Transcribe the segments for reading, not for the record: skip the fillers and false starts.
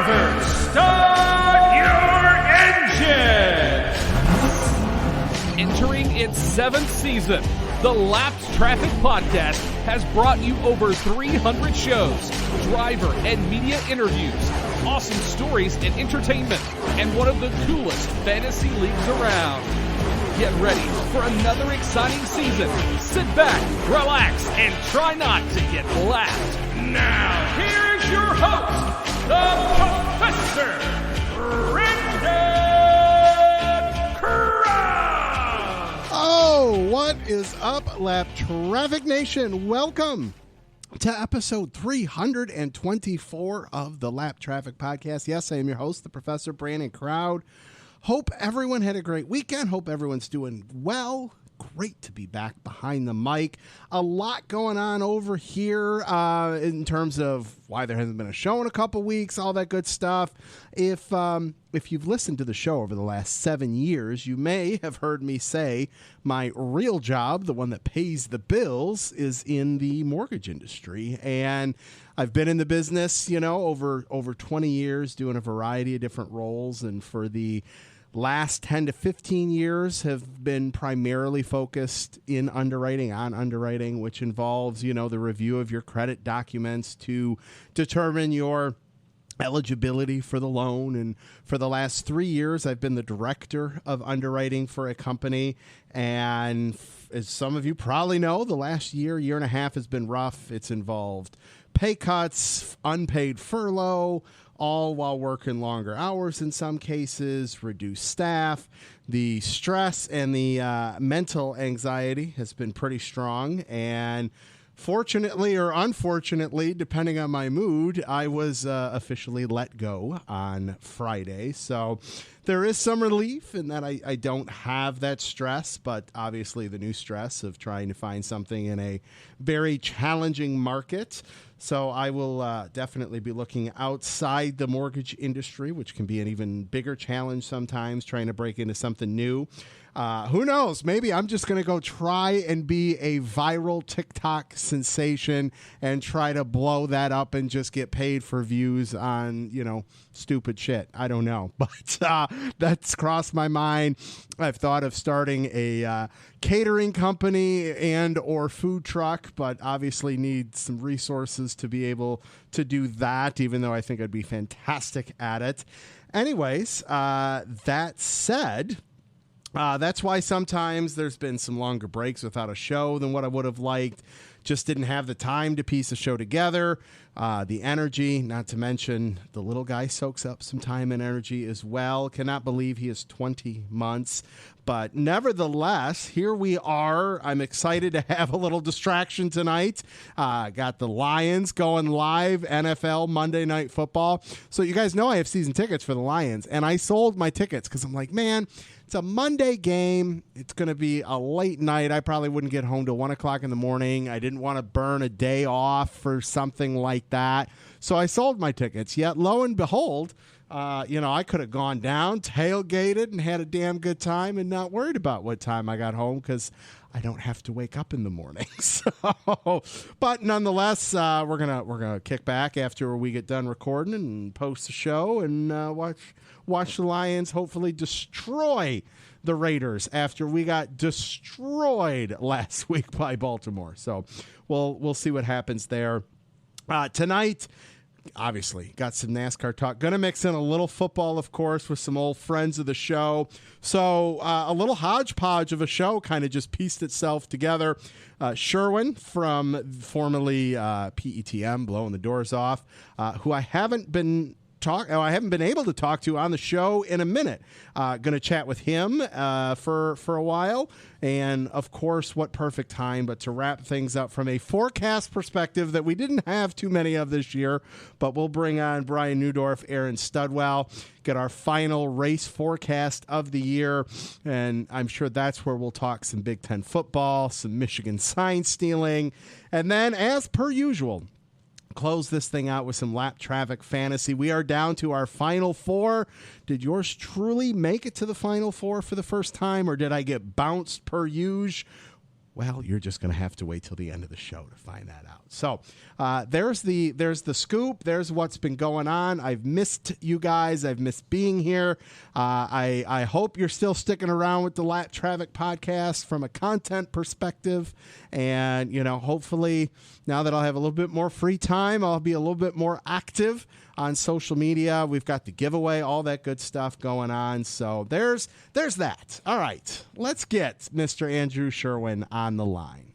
drivers, start your engine! Entering its 7th season, the Lapped Traffic Podcast has brought you over 300 shows, driver and media interviews, awesome stories and entertainment, and one of the coolest fantasy leagues around. Get ready for another exciting season. Sit back, relax, and try not to get lapped. Now, here's your host, the Professor, Brendan Crown! Oh, what is up, Lap Traffic Nation? Welcome to episode 324 of the Lap Traffic Podcast. Yes, I am your host, the Professor Brandon Crowd. Hope everyone had a great weekend. Hope everyone's doing well. Great to be back behind the mic. A lot going on over here in terms of why there hasn't been a show in a couple weeks, all that good stuff. If you've listened to the show over the last 7 years, you may have heard me say my real job, the one that pays the bills, is in the mortgage industry. And I've been in the business, over 20 years, doing a variety of different roles. And for the last 10 to 15 years have been primarily focused in underwriting, which involves, the review of your credit documents to determine your eligibility for the loan. And for the last 3 years, I've been the director of underwriting for a company. And as some of you probably know, the last year and a half has been rough. It's involved pay cuts, unpaid furlough, all while working longer hours in some cases, reduced staff. The stress and the mental anxiety has been pretty strong. And fortunately or unfortunately, depending on my mood, I was officially let go on Friday. So there is some relief in that I don't have that stress, but obviously the new stress of trying to find something in a very challenging market. So I will definitely be looking outside the mortgage industry, which can be an even bigger challenge sometimes, trying to break into something new. Who knows? Maybe I'm just going to go try and be a viral TikTok sensation and try to blow that up and just get paid for views on, stupid shit. I don't know. But that's crossed my mind. I've thought of starting a catering company and or food truck, but obviously need some resources to be able to do that, even though I think I'd be fantastic at it. Anyways, that said, that's why sometimes there's been some longer breaks without a show than what I would have liked. Just didn't have the time to piece a show together. The energy, not to mention the little guy soaks up some time and energy as well. Cannot believe he is 20 months. But nevertheless, here we are. I'm excited to have a little distraction tonight. Got the Lions going live, NFL Monday Night Football. So you guys know I have season tickets for the Lions. And I sold my tickets because I'm like, man, it's a Monday game. It's going to be a late night. I probably wouldn't get home till 1 o'clock in the morning. I didn't want to burn a day off for something like that. So I sold my tickets. Yet, lo and behold, I could have gone down, tailgated, and had a damn good time and not worried about what time I got home because I don't have to wake up in the morning. But nonetheless, we're gonna kick back after we get done recording and post the show and watch the Lions hopefully destroy the Raiders after we got destroyed last week by Baltimore. So we'll see what happens there. Tonight, obviously, got some NASCAR talk. Going to mix in a little football, of course, with some old friends of the show. So a little hodgepodge of a show kind of just pieced itself together. Sherwin from formerly PETM, blowing the doors off, who I haven't been able to talk to on the show in a minute. Going to chat with him for a while. And, of course, what perfect time but to wrap things up from a forecast perspective that we didn't have too many of this year. But we'll bring on Brian Neudorff, Aaron Studwell, get our final race forecast of the year. And I'm sure that's where we'll talk some Big Ten football, some Michigan sign stealing. And then, as per usual, close this thing out with some Lap Traffic Fantasy. We are down to our Final Four. Did yours truly make it to the Final Four for the first time, or did I get bounced per usual? Well, you're just going to have to wait till the end of the show to find that out. So there's the scoop. There's what's been going on. I've missed you guys. I've missed being here. I hope you're still sticking around with the Lap Traffic podcast from a content perspective. And, hopefully now that I'll have a little bit more free time, I'll be a little bit more active on social media. We've got the giveaway, all that good stuff going on. So there's that. All right, let's get Mr. Andrew Sherwin on the line.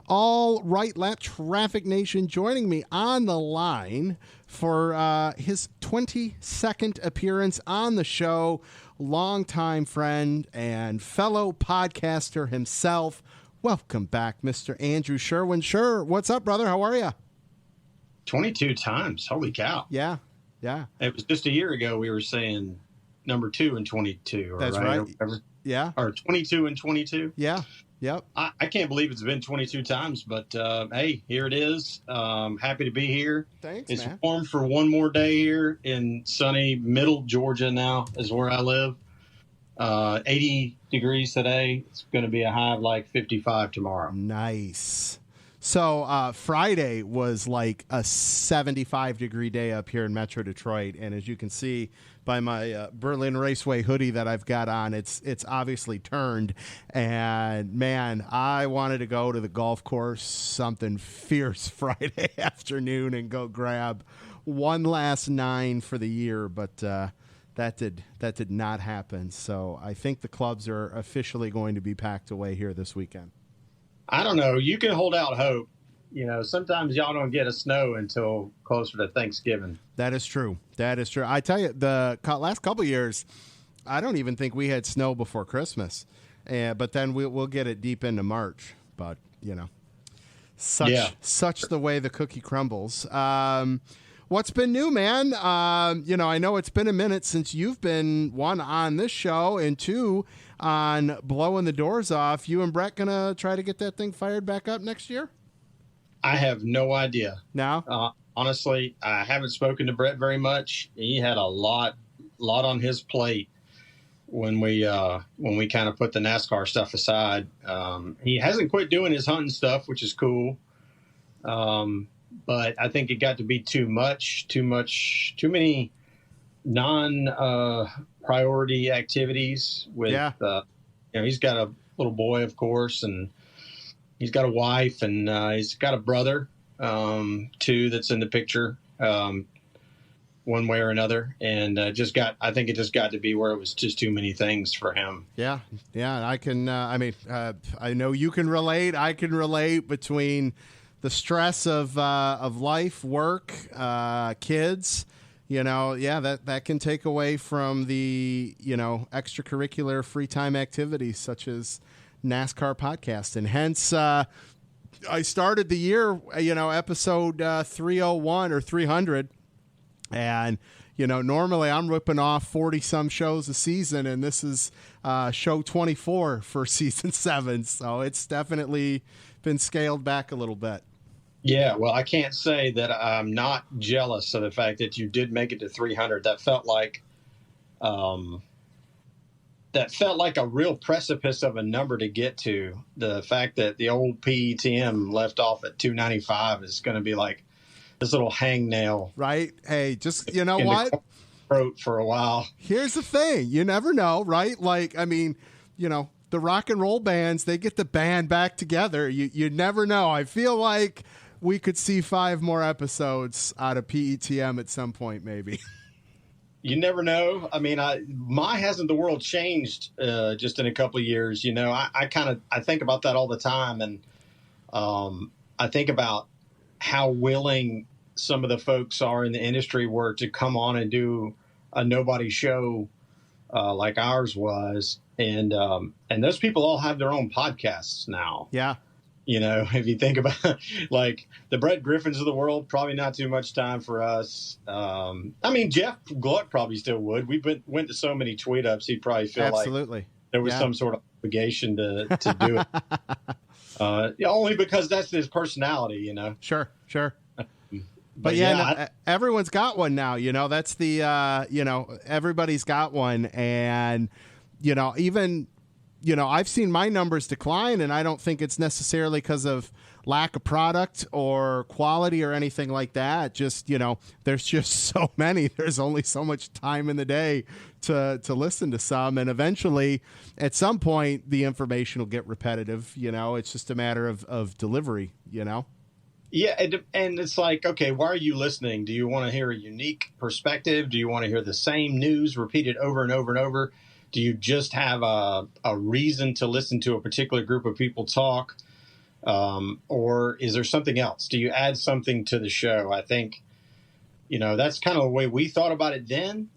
All right, Lap Traffic Nation, joining me on the line for his 22nd appearance on the show, longtime friend and fellow podcaster himself. Welcome back, Mr. Andrew Sherwin. Sure, what's up, brother? How are you? 22 times. Holy cow. Yeah. It was just a year ago we were saying number 2 and 22. That's right. Yeah. Or 22 and 22. Yeah. Yep. I can't believe it's been 22 times, but hey, here it is. Happy to be here. Thanks, it's man. warm for one more day here in sunny middle Georgia now is where I live. 80 degrees today. It's going to be a high of like 55 tomorrow. Nice. So Friday was like a 75-degree day up here in Metro Detroit, and as you can see by my Berlin Raceway hoodie that I've got on, it's obviously turned. And man, I wanted to go to the golf course something fierce Friday afternoon and go grab one last 9 for the year, but that did not happen. So I think the clubs are officially going to be packed away here this weekend. I don't know. You can hold out hope. Sometimes y'all don't get a snow until closer to Thanksgiving. That is true. I tell you, the last couple of years, I don't even think we had snow before Christmas. But then we'll get it deep into March. But, such the way the cookie crumbles. What's been new, man? I know it's been a minute since you've been, 1, on this show, and 2, on blowing the doors off. You and Brett going to try to get that thing fired back up next year? I have no idea. No? Honestly, I haven't spoken to Brett very much. He had a lot on his plate when we kind of put the NASCAR stuff aside. He hasn't quit doing his hunting stuff, which is cool. But I think it got to be too many non-priority activities with, he's got a little boy, of course, and he's got a wife, and he's got a brother, too, that's in the picture, one way or another. And I think it just got to be where it was just too many things for him. Yeah. I can, I know you can relate. I can relate between the stress of life, work, kids, that can take away from the, extracurricular free time activities such as NASCAR podcast. And hence, I started the year, episode 301 or 300. And, normally I'm ripping off 40 some shows a season, and this is show 24 for season 7. So it's definitely been scaled back a little bit. Yeah, well, I can't say that I'm not jealous of the fact that you did make it to 300. That felt like a real precipice of a number to get to. The fact that the old PETM left off at 295 is going to be like this little hangnail. Right? Hey, just, what? Throat for a while. Here's the thing. You never know, right? The rock and roll bands, they get the band back together. You never know. I feel like we could see 5 more episodes out of PETM at some point, maybe. You never know. My hasn't the world changed just in a couple of years? I think about that all the time, and I think about how willing some of the folks are in the industry were to come on and do a nobody show like ours was, and those people all have their own podcasts now. Yeah. If you think about like the Brett Griffins of the world, probably not too much time for us. Jeff Gluck probably still would. We went to so many tweet ups, he'd probably feel absolutely like there was some sort of obligation to do it. Only because that's his personality, Sure. But everyone's got one now. That's the everybody's got one, and even I've seen my numbers decline, and I don't think it's necessarily because of lack of product or quality or anything like that. Just, there's just so many. There's only so much time in the day to listen to some. And eventually, at some point, the information will get repetitive. It's just a matter of delivery, Yeah, and it's like, okay, why are you listening? Do you want to hear a unique perspective? Do you want to hear the same news repeated over and over and over? Do you just have a reason to listen to a particular group of people talk? Or is there something else? Do you add something to the show? I think, that's kind of the way we thought about it then,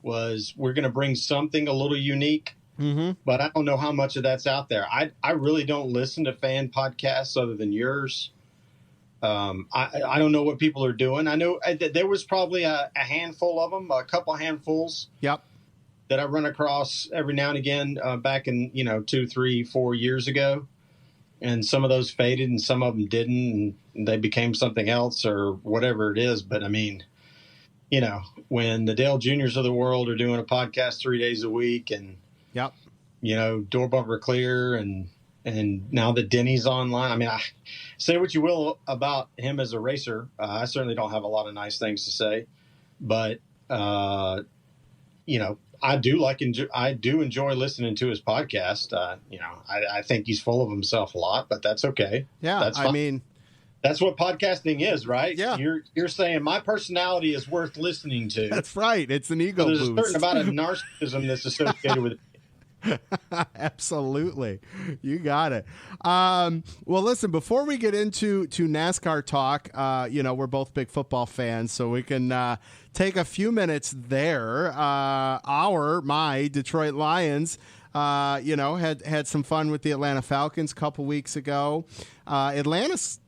was we're going to bring something a little unique. Mm-hmm. But I don't know how much of that's out there. I really don't listen to fan podcasts other than yours. I don't know what people are doing. I know that there was probably a handful of them, a couple handfuls. Yep. That I run across every now and again back in, 2, 3, 4 years ago. And some of those faded and some of them didn't. And they became something else or whatever it is. But, I mean, when the Dale Juniors of the world are doing a podcast 3 days a week and, yep, Door Bumper Clear and now that Denny's online, I mean, I say what you will about him as a racer. I certainly don't have a lot of nice things to say. But, I do enjoy listening to his podcast. I think he's full of himself a lot, but that's okay. Yeah, that's fine. I mean, that's what podcasting is, right? Yeah, you're saying my personality is worth listening to. That's right. It's an ego boost. There's a certain amount of narcissism that's associated with it. Absolutely. You got it. Well, listen, before we get into NASCAR talk, we're both big football fans, so we can take a few minutes there. My Detroit Lions, had some fun with the Atlanta Falcons a couple weeks ago. Atlanta's,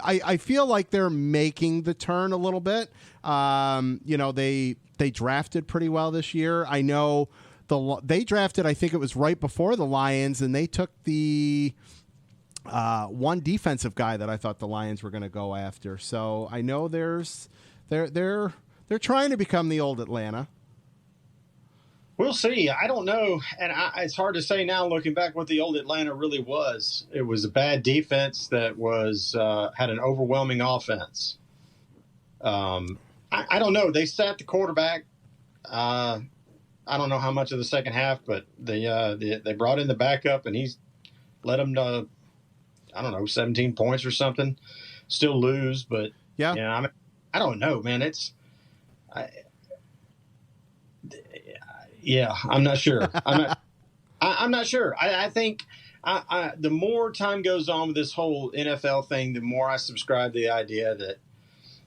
I feel like they're making the turn a little bit. They drafted pretty well this year. I know they drafted, I think it was right before the Lions, and they took the one defensive guy that I thought the Lions were going to go after. So I know they're trying to become the old Atlanta. We'll see. I don't know, and it's hard to say now looking back what the old Atlanta really was. It was a bad defense that was had an overwhelming offense. I don't know. They sat the quarterback. I don't know how much of the second half, but they brought in the backup, and he's let them, 17 points or something. Still lose, but yeah. I don't know, man. I'm not sure. I'm not sure. I think the more time goes on with this whole NFL thing, the more I subscribe to the idea that,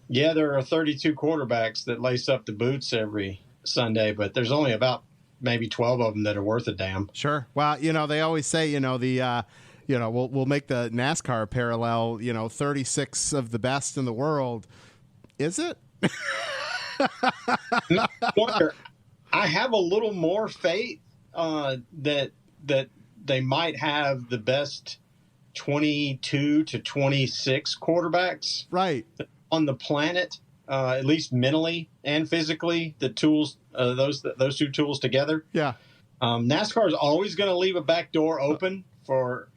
there are 32 quarterbacks that lace up the boots every Sunday, but there's only about maybe 12 of them that are worth a damn. Sure. Well, they always say, we'll make the NASCAR parallel, 36 of the best in the world. Is it? I wonder. I have a little more faith that they might have the best 22 to 26 quarterbacks right on the planet. At least mentally and physically, the tools, those two tools together. Yeah. NASCAR is always going to leave a back door open for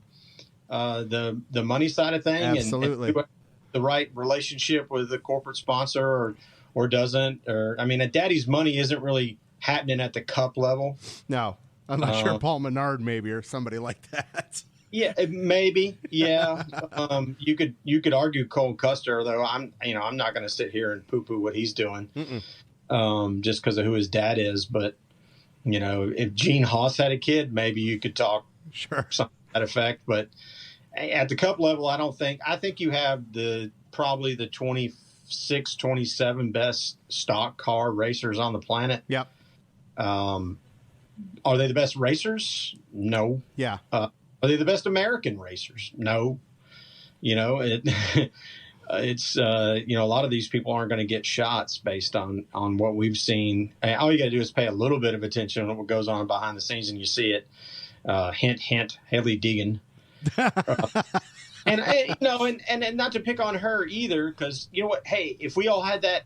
the money side of things. Absolutely. And the right relationship with the corporate sponsor or doesn't. A daddy's money isn't really happening at the cup level. No. Unless you're Paul Menard maybe or somebody like that. Yeah, maybe. Yeah, you could argue Cole Custer, though. I'm not going to sit here and poo-poo what he's doing, just because of who his dad is. But if Gene Haas had a kid, maybe you could talk something to that effect. But at the Cup level, I think you have probably the 26, 27 best stock car racers on the planet. Yep. Are they the best racers? No. Yeah. Are they the best American racers? No. It's a lot of these people aren't going to get shots based on what we've seen. All you got to do is pay a little bit of attention to what goes on behind the scenes, and you see it. Hint, hint, Haley Deegan. And not to pick on her either, because you know what? Hey, if we had that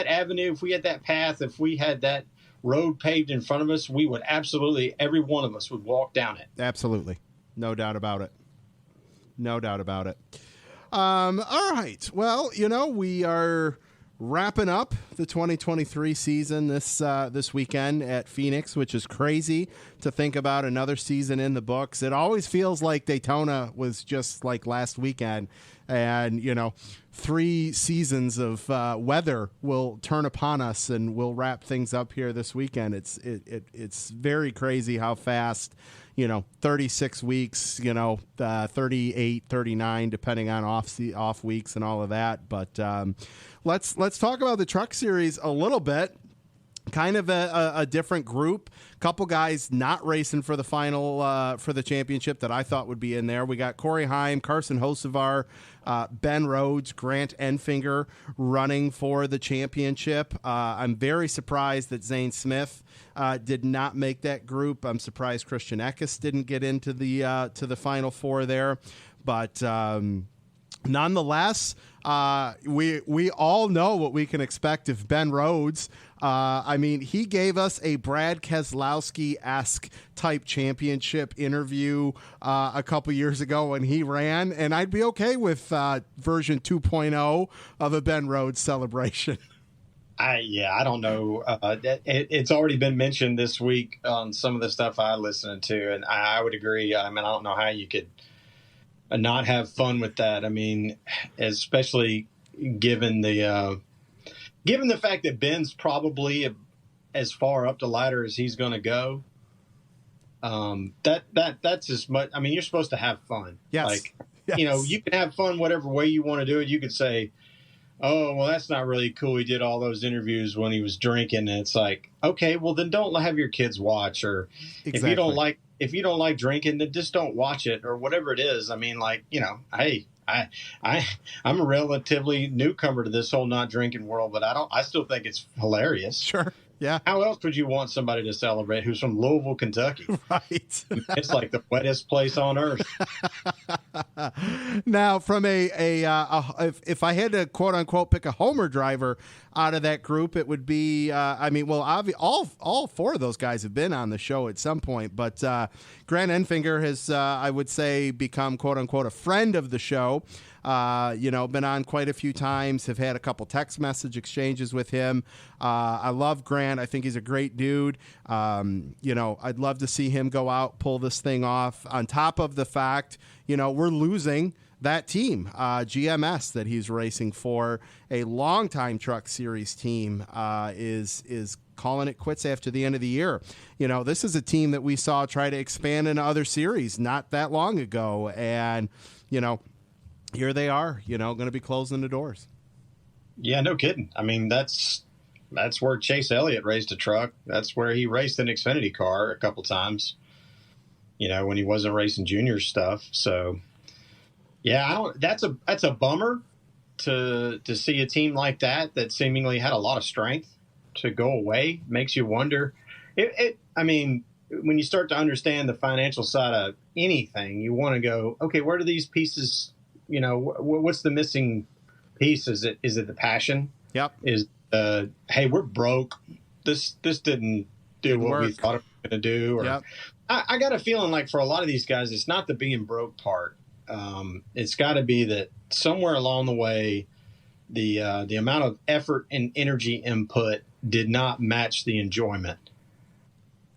avenue, if we had that path, if we had that road paved in front of us, we would absolutely, every one of us would walk down it. Absolutely. No doubt about it. No doubt about it. All right. Well, we are wrapping up the 2023 season this weekend at Phoenix, which is crazy to think about another season in the books. It always feels like Daytona was just like last weekend, and 3 seasons of weather will turn upon us, and we'll wrap things up here this weekend. It's very crazy how fast 36 weeks, 38, 39, depending on off weeks and all of that. But let's talk about the Truck Series a little bit. Kind of a different group. Couple guys not racing for the final for the championship that I thought would be in there. We got Corey Heim, Carson Hocevar, Ben Rhodes, Grant Enfinger running for the championship. I'm very surprised that Zane Smith did not make that group. I'm surprised Christian Eckes didn't get into the final 4 there, but nonetheless, we all know what we can expect of Ben Rhodes. He gave us a Brad Keselowski-esque type championship interview a couple years ago when he ran, and I'd be okay with version 2.0 of a Ben Rhodes celebration. I don't know. It's already been mentioned this week on some of the stuff I listened to, and I would agree. I don't know how you could not have fun with that. Especially given the fact that Ben's probably as far up the ladder as he's going to go. That's as much. You're supposed to have fun. Yes. Yes. You can have fun whatever way you want to do it. You could say, "Oh, well, that's not really cool. He did all those interviews when he was drinking." And it's like, okay, well, then don't have your kids watch, or exactly. if you don't like drinking, then just don't watch it, or whatever it is. Hey, I'm a relatively newcomer to this whole not drinking world, but I still think it's hilarious. Sure. Yeah. How else would you want somebody to celebrate who's from Louisville, Kentucky? Right. It's like the wettest place on earth. Now, from if I had to quote unquote pick a homer driver out of that group, it would be all 4 of those guys have been on the show at some point, but Grant Enfinger has I would say become quote unquote a friend of the show. Been on quite a few times, have had a couple text message exchanges with him. I love Grant. I think he's a great dude. I'd love to see him go out, pull this thing off, on top of the fact, we're losing that team, GMS, that he's racing for. A longtime Truck Series team is calling it quits after the end of the year. This is a team that we saw try to expand into other series not that long ago, and, here they are, going to be closing the doors. Yeah, no kidding. That's where Chase Elliott raced a truck. That's where he raced an Xfinity car a couple times, when he wasn't racing junior stuff. So, yeah, that's a bummer to see a team like that seemingly had a lot of strength to go away. Makes you wonder. When you start to understand the financial side of anything, you want to go, okay, where do these pieces, what's the missing piece? Is it the passion? Yep. Is hey, we're broke. This didn't do what we thought it was going to do. Or yep. I got a feeling like for a lot of these guys, it's not the being broke part. It's got to be that somewhere along the way, the amount of effort and energy input did not match the enjoyment.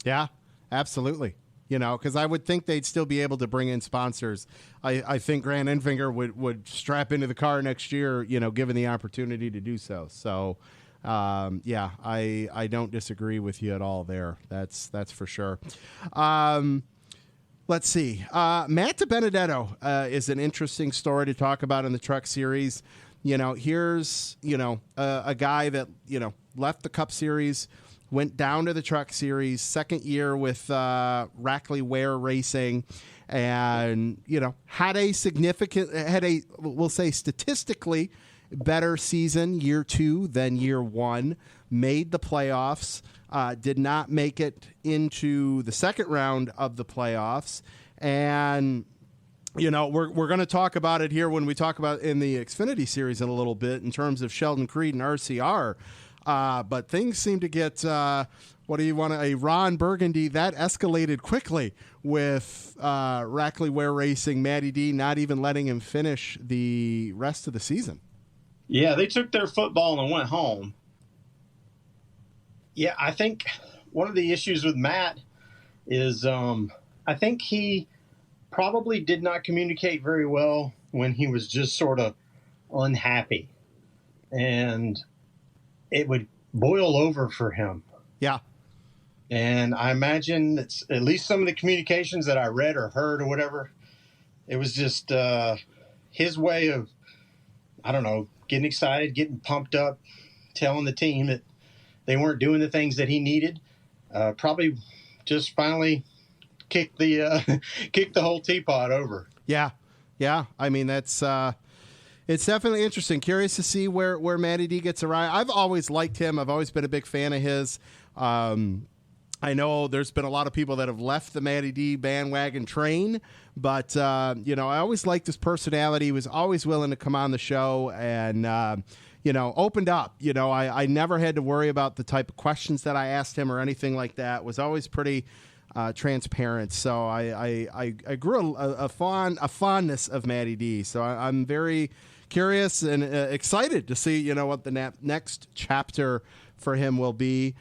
Yeah, absolutely. Because I would think they'd still be able to bring in sponsors. I think Grant Enfinger would strap into the car next year, given the opportunity to do so. So, I don't disagree with you at all there. That's for sure. Let's see. Matt DiBenedetto is an interesting story to talk about in the Truck Series. Here's, a guy that, left the Cup Series, went down to the Truck Series, second year with Rackley Ware Racing, and had a we'll say statistically better season year 2 than year 1. Made the playoffs, did not make it into the second round of the playoffs, and we're going to talk about it here when we talk about in the Xfinity Series in a little bit in terms of Sheldon Creed and RCR. But things seem to get, a Ron Burgundy, that escalated quickly with Rackley Ware Racing, Matty D not even letting him finish the rest of the season. Yeah, they took their football and went home. Yeah, I think one of the issues with Matt is I think he probably did not communicate very well when he was just sort of unhappy. And it would boil over for him. Yeah. And I imagine it's at least some of the communications that I read or heard or whatever, it was just his way of, I don't know, getting excited, getting pumped up, telling the team that they weren't doing the things that he needed. Probably just finally kicked the whole teapot over. Yeah. Yeah. I mean, that's it's definitely interesting. Curious to see where Matty D gets around. I've always liked him. I've always been a big fan of his. I know there's been a lot of people that have left the Matty D bandwagon train, but, I always liked his personality. He was always willing to come on the show and, opened up. I never had to worry about the type of questions that I asked him or anything like that. Was always pretty transparent. So I grew a fondness of Matty D. So I'm very curious and excited to see, what the next chapter for him will be.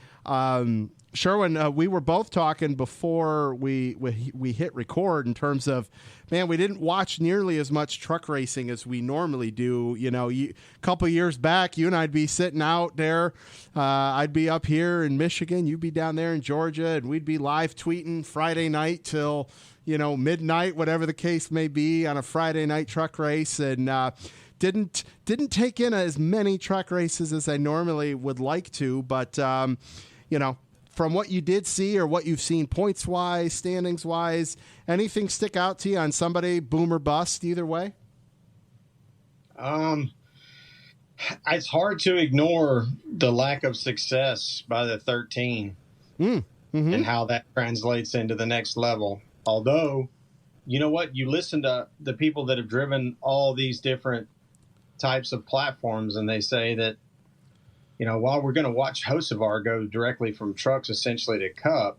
Sherwin, we were both talking before we hit record in terms of, man, we didn't watch nearly as much truck racing as we normally do. A couple of years back, you and I'd be sitting out there. I'd be up here in Michigan. You'd be down there in Georgia, and we'd be live tweeting Friday night till, midnight, whatever the case may be, on a Friday night truck race. And didn't take in as many truck races as I normally would like to, but from what you did see or what you've seen points wise, standings wise, anything stick out to you on somebody, boom or bust, either way? It's hard to ignore the lack of success by the 13 and how that translates into the next level. Although, you know what? You listen to the people that have driven all these different types of platforms, and they say that, while we're going to watch Hocevar go directly from trucks essentially to Cup,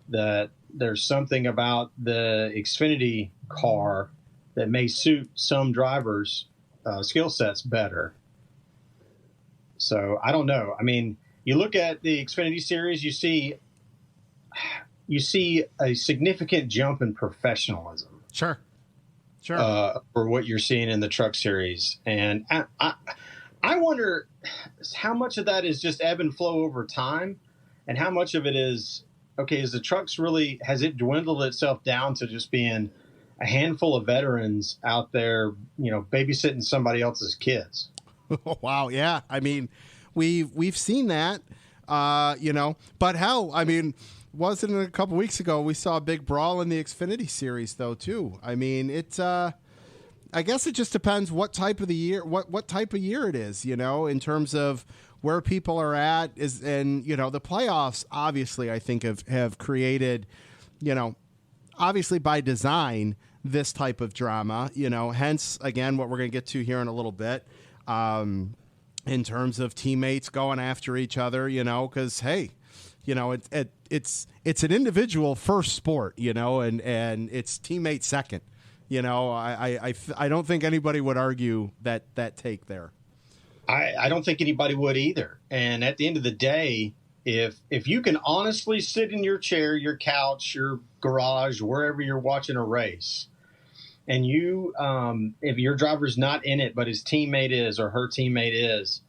that there's something about the Xfinity car that may suit some drivers' skill sets better. So I don't know. I mean, you look at the Xfinity series, you see a significant jump in professionalism. Sure. For what you're seeing in the truck series. And I wonder how much of that is just ebb and flow over time, and how much of it is, is the trucks really, has it dwindled itself down to just being a handful of veterans out there, babysitting somebody else's kids? Wow. Yeah. I mean, we've seen that, but hell, I mean, wasn't it a couple weeks ago we saw a big brawl in the Xfinity series though too? I mean, it's I guess it just depends what type of the year, what type of year it is, in terms of where people are at and the playoffs obviously I think have created, obviously by design, this type of drama, hence again, what we're going to get to here in a little bit, in terms of teammates going after each other, cause hey, it's an individual first sport, and it's teammate second. I don't think anybody would argue that take there. I don't think anybody would either. And at the end of the day, if you can honestly sit in your chair, your couch, your garage, wherever you're watching a race, and you, if your driver's not in it, but his teammate is or her teammate is,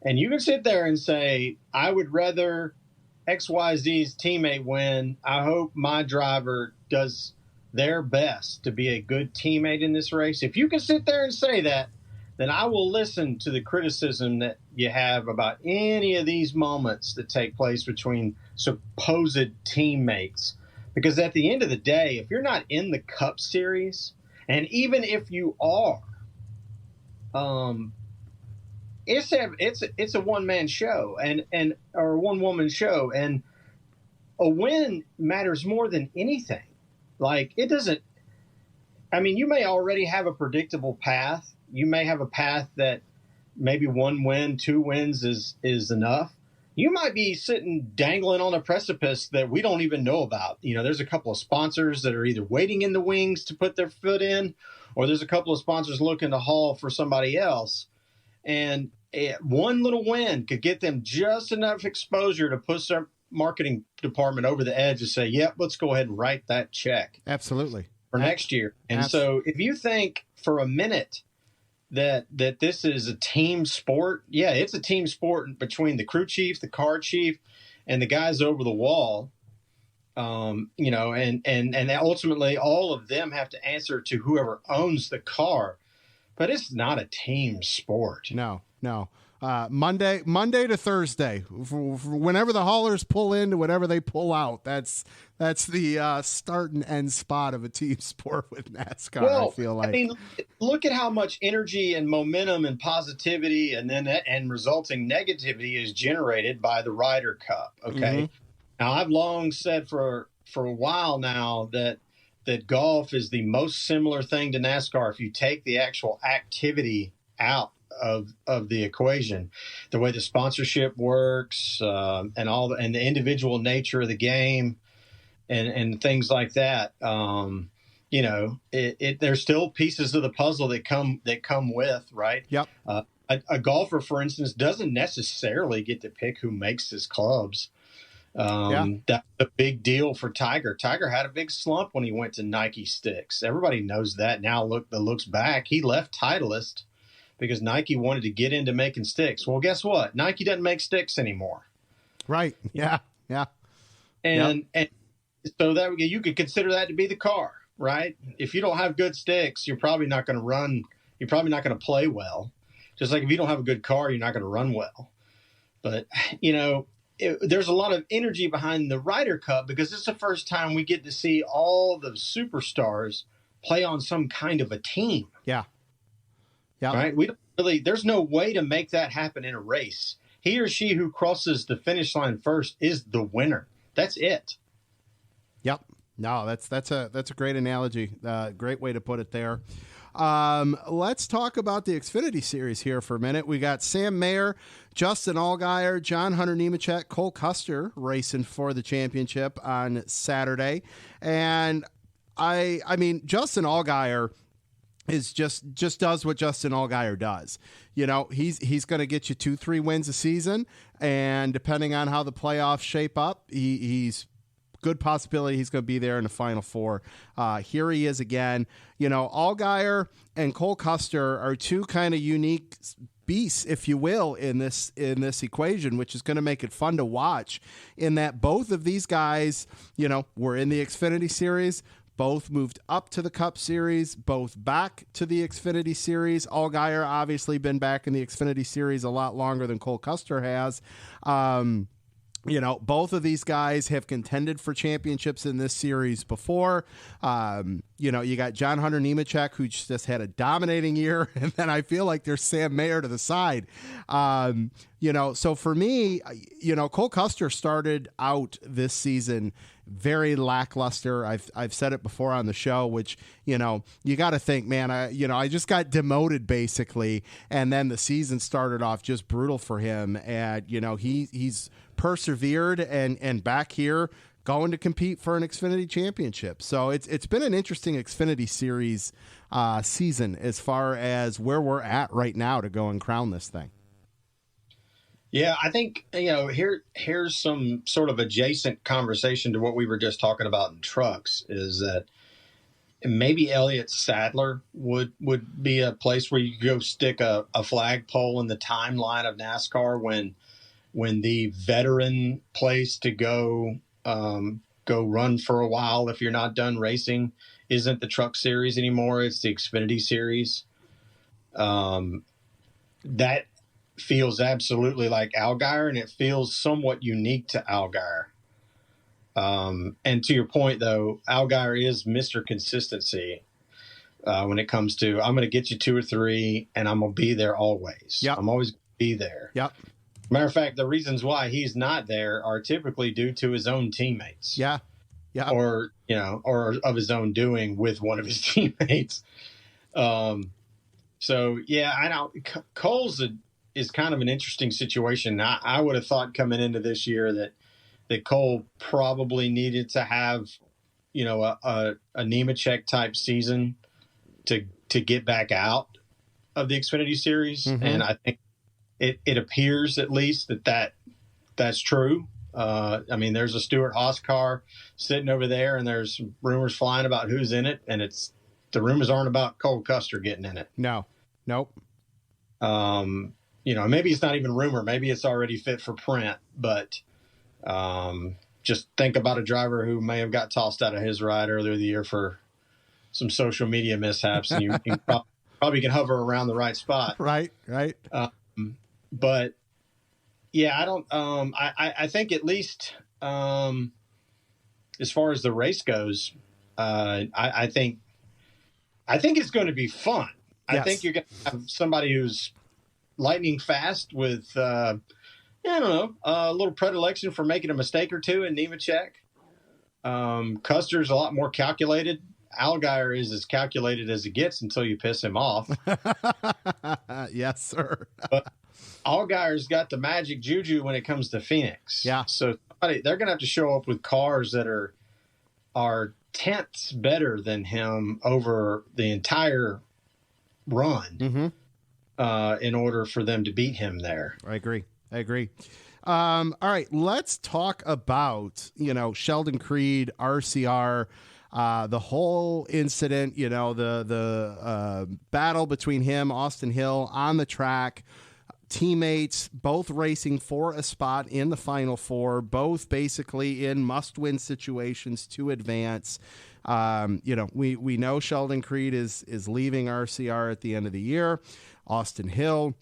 and you can sit there and say, I would rather XYZ's teammate win. I hope my driver does their best to be a good teammate in this race. If you can sit there and say that, then I will listen to the criticism that you have about any of these moments that take place between supposed teammates. Because at the end of the day, if you're not in the Cup Series, and even if you are, it's a one-man show or a one-woman show, and a win matters more than anything. Like, it doesn't, I mean, you may already have a predictable path. You may have a path that maybe 1 win, 2 wins is enough. You might be sitting dangling on a precipice that we don't even know about. There's a couple of sponsors that are either waiting in the wings to put their foot in, or there's a couple of sponsors looking to haul for somebody else. And one little win could get them just enough exposure to push their marketing department over the edge and say, yep, let's go ahead and write that check. Absolutely. For next year. And so if you think for a minute that this is a team sport, yeah, it's a team sport between the crew chief, the car chief, and the guys over the wall. And ultimately all of them have to answer to whoever owns the car. But it's not a team sport. No. Monday to Thursday, whenever the haulers pull in to whenever they pull out. That's the start and end spot of a team sport with NASCAR. Well, I feel like. I mean, look at how much energy and momentum and positivity and resulting negativity is generated by the Ryder Cup. Okay. Mm-hmm. Now, I've long said for a while now that golf is the most similar thing to NASCAR if you take the actual activity out of the equation, the way the sponsorship works, and the individual nature of the game, and things like that. There's still pieces of the puzzle that come with, right? Yep. A golfer, for instance, doesn't necessarily get to pick who makes his clubs. That's a big deal for Tiger. Tiger had a big slump when he went to Nike sticks. Everybody knows that now. Looks back, he left Titleist because Nike wanted to get into making sticks. Well, guess what? Nike doesn't make sticks anymore. Right. Yeah. And so that you could consider that to be the car, right? If you don't have good sticks, you're probably not going to run. You're probably not going to play well. Just like if you don't have a good car, you're not going to run well. But, there's a lot of energy behind the Ryder Cup because it's the first time we get to see all the superstars play on some kind of a team. Yeah. Right. We don't really. There's no way to make that happen in a race. He or she who crosses the finish line first is the winner. That's it. Yep. No, that's a great analogy. Great way to put it there. Let's talk about the Xfinity Series here for a minute. We got Sam Mayer, Justin Allgaier, John Hunter Nemechek, Cole Custer racing for the championship on Saturday. And I mean, Justin Allgaier is just does what Justin Allgaier does. He's going to get you 2-3 wins a season, and depending on how the playoffs shape up, he's good possibility he's going to be there in the Final Four. Here he is again. Allgaier and Cole Custer are two kind of unique beasts, if you will, in this equation, which is going to make it fun to watch. In that both of these guys, were in the Xfinity Series. Both moved up to the Cup Series, both back to the Xfinity Series. Allgaier obviously been back in the Xfinity Series a lot longer than Cole Custer has. Both of these guys have contended for championships in this series before. You got John Hunter Nemechek, who just had a dominating year, and then I feel like there's Sam Mayer to the side. So for me, Cole Custer started out this season very lackluster. I've said it before on the show, which, you got to think, man, I just got demoted basically. And then the season started off just brutal for him. And, he's persevered and back here going to compete for an Xfinity championship. So it's been an interesting Xfinity Series season as far as where we're at right now to go and crown this thing. Yeah, I think, here's some sort of adjacent conversation to what we were just talking about in trucks, is that maybe Elliott Sadler would be a place where you could go stick a flagpole in the timeline of NASCAR when the veteran place to go run for a while if you're not done racing isn't the Truck Series anymore. It's the Xfinity Series. That feels absolutely like Allgaier, and it feels somewhat unique to Allgaier. And to your point, though, Allgaier is Mr. Consistency when it comes to, I'm going to get you 2 or 3, and I'm going to be there always. Yep. I'm always going to be there. Yep. Matter of fact, the reasons why he's not there are typically due to his own teammates. Yeah. Yeah. Or of his own doing with one of his teammates. So, yeah, I know Cole's is kind of an interesting situation. I would have thought coming into this year that Cole probably needed to have, a Nemechek type season to get back out of the Xfinity Series. Mm-hmm. And I think it appears at least that's true. There's a Stewart-Haas car sitting over there, and there's rumors flying about who's in it, and the rumors aren't about Cole Custer getting in it. No. Nope. Maybe it's not even rumor. Maybe it's already fit for print, but just think about a driver who may have got tossed out of his ride earlier the year for some social media mishaps, and you probably can hover around the right spot. Right. But yeah, I don't. I think at least as far as the race goes, I think it's going to be fun. Yes. I think you're going to have somebody who's lightning fast with, a little predilection for making a mistake or two in Nemechek. Custer's a lot more calculated. Allgaier is as calculated as it gets until you piss him off. Yes, sir. But Allgaier's got the magic juju when it comes to Phoenix. Yeah. So they're going to have to show up with cars that are tenths better than him over the entire run in order for them to beat him there. I agree. All right, let's talk about, Sheldon Creed, RCR, the whole incident, the battle between him, Austin Hill on the track, teammates, both racing for a spot in the Final Four, both basically in must-win situations to advance. We know Sheldon Creed is leaving RCR at the end of the year. Austin Hill,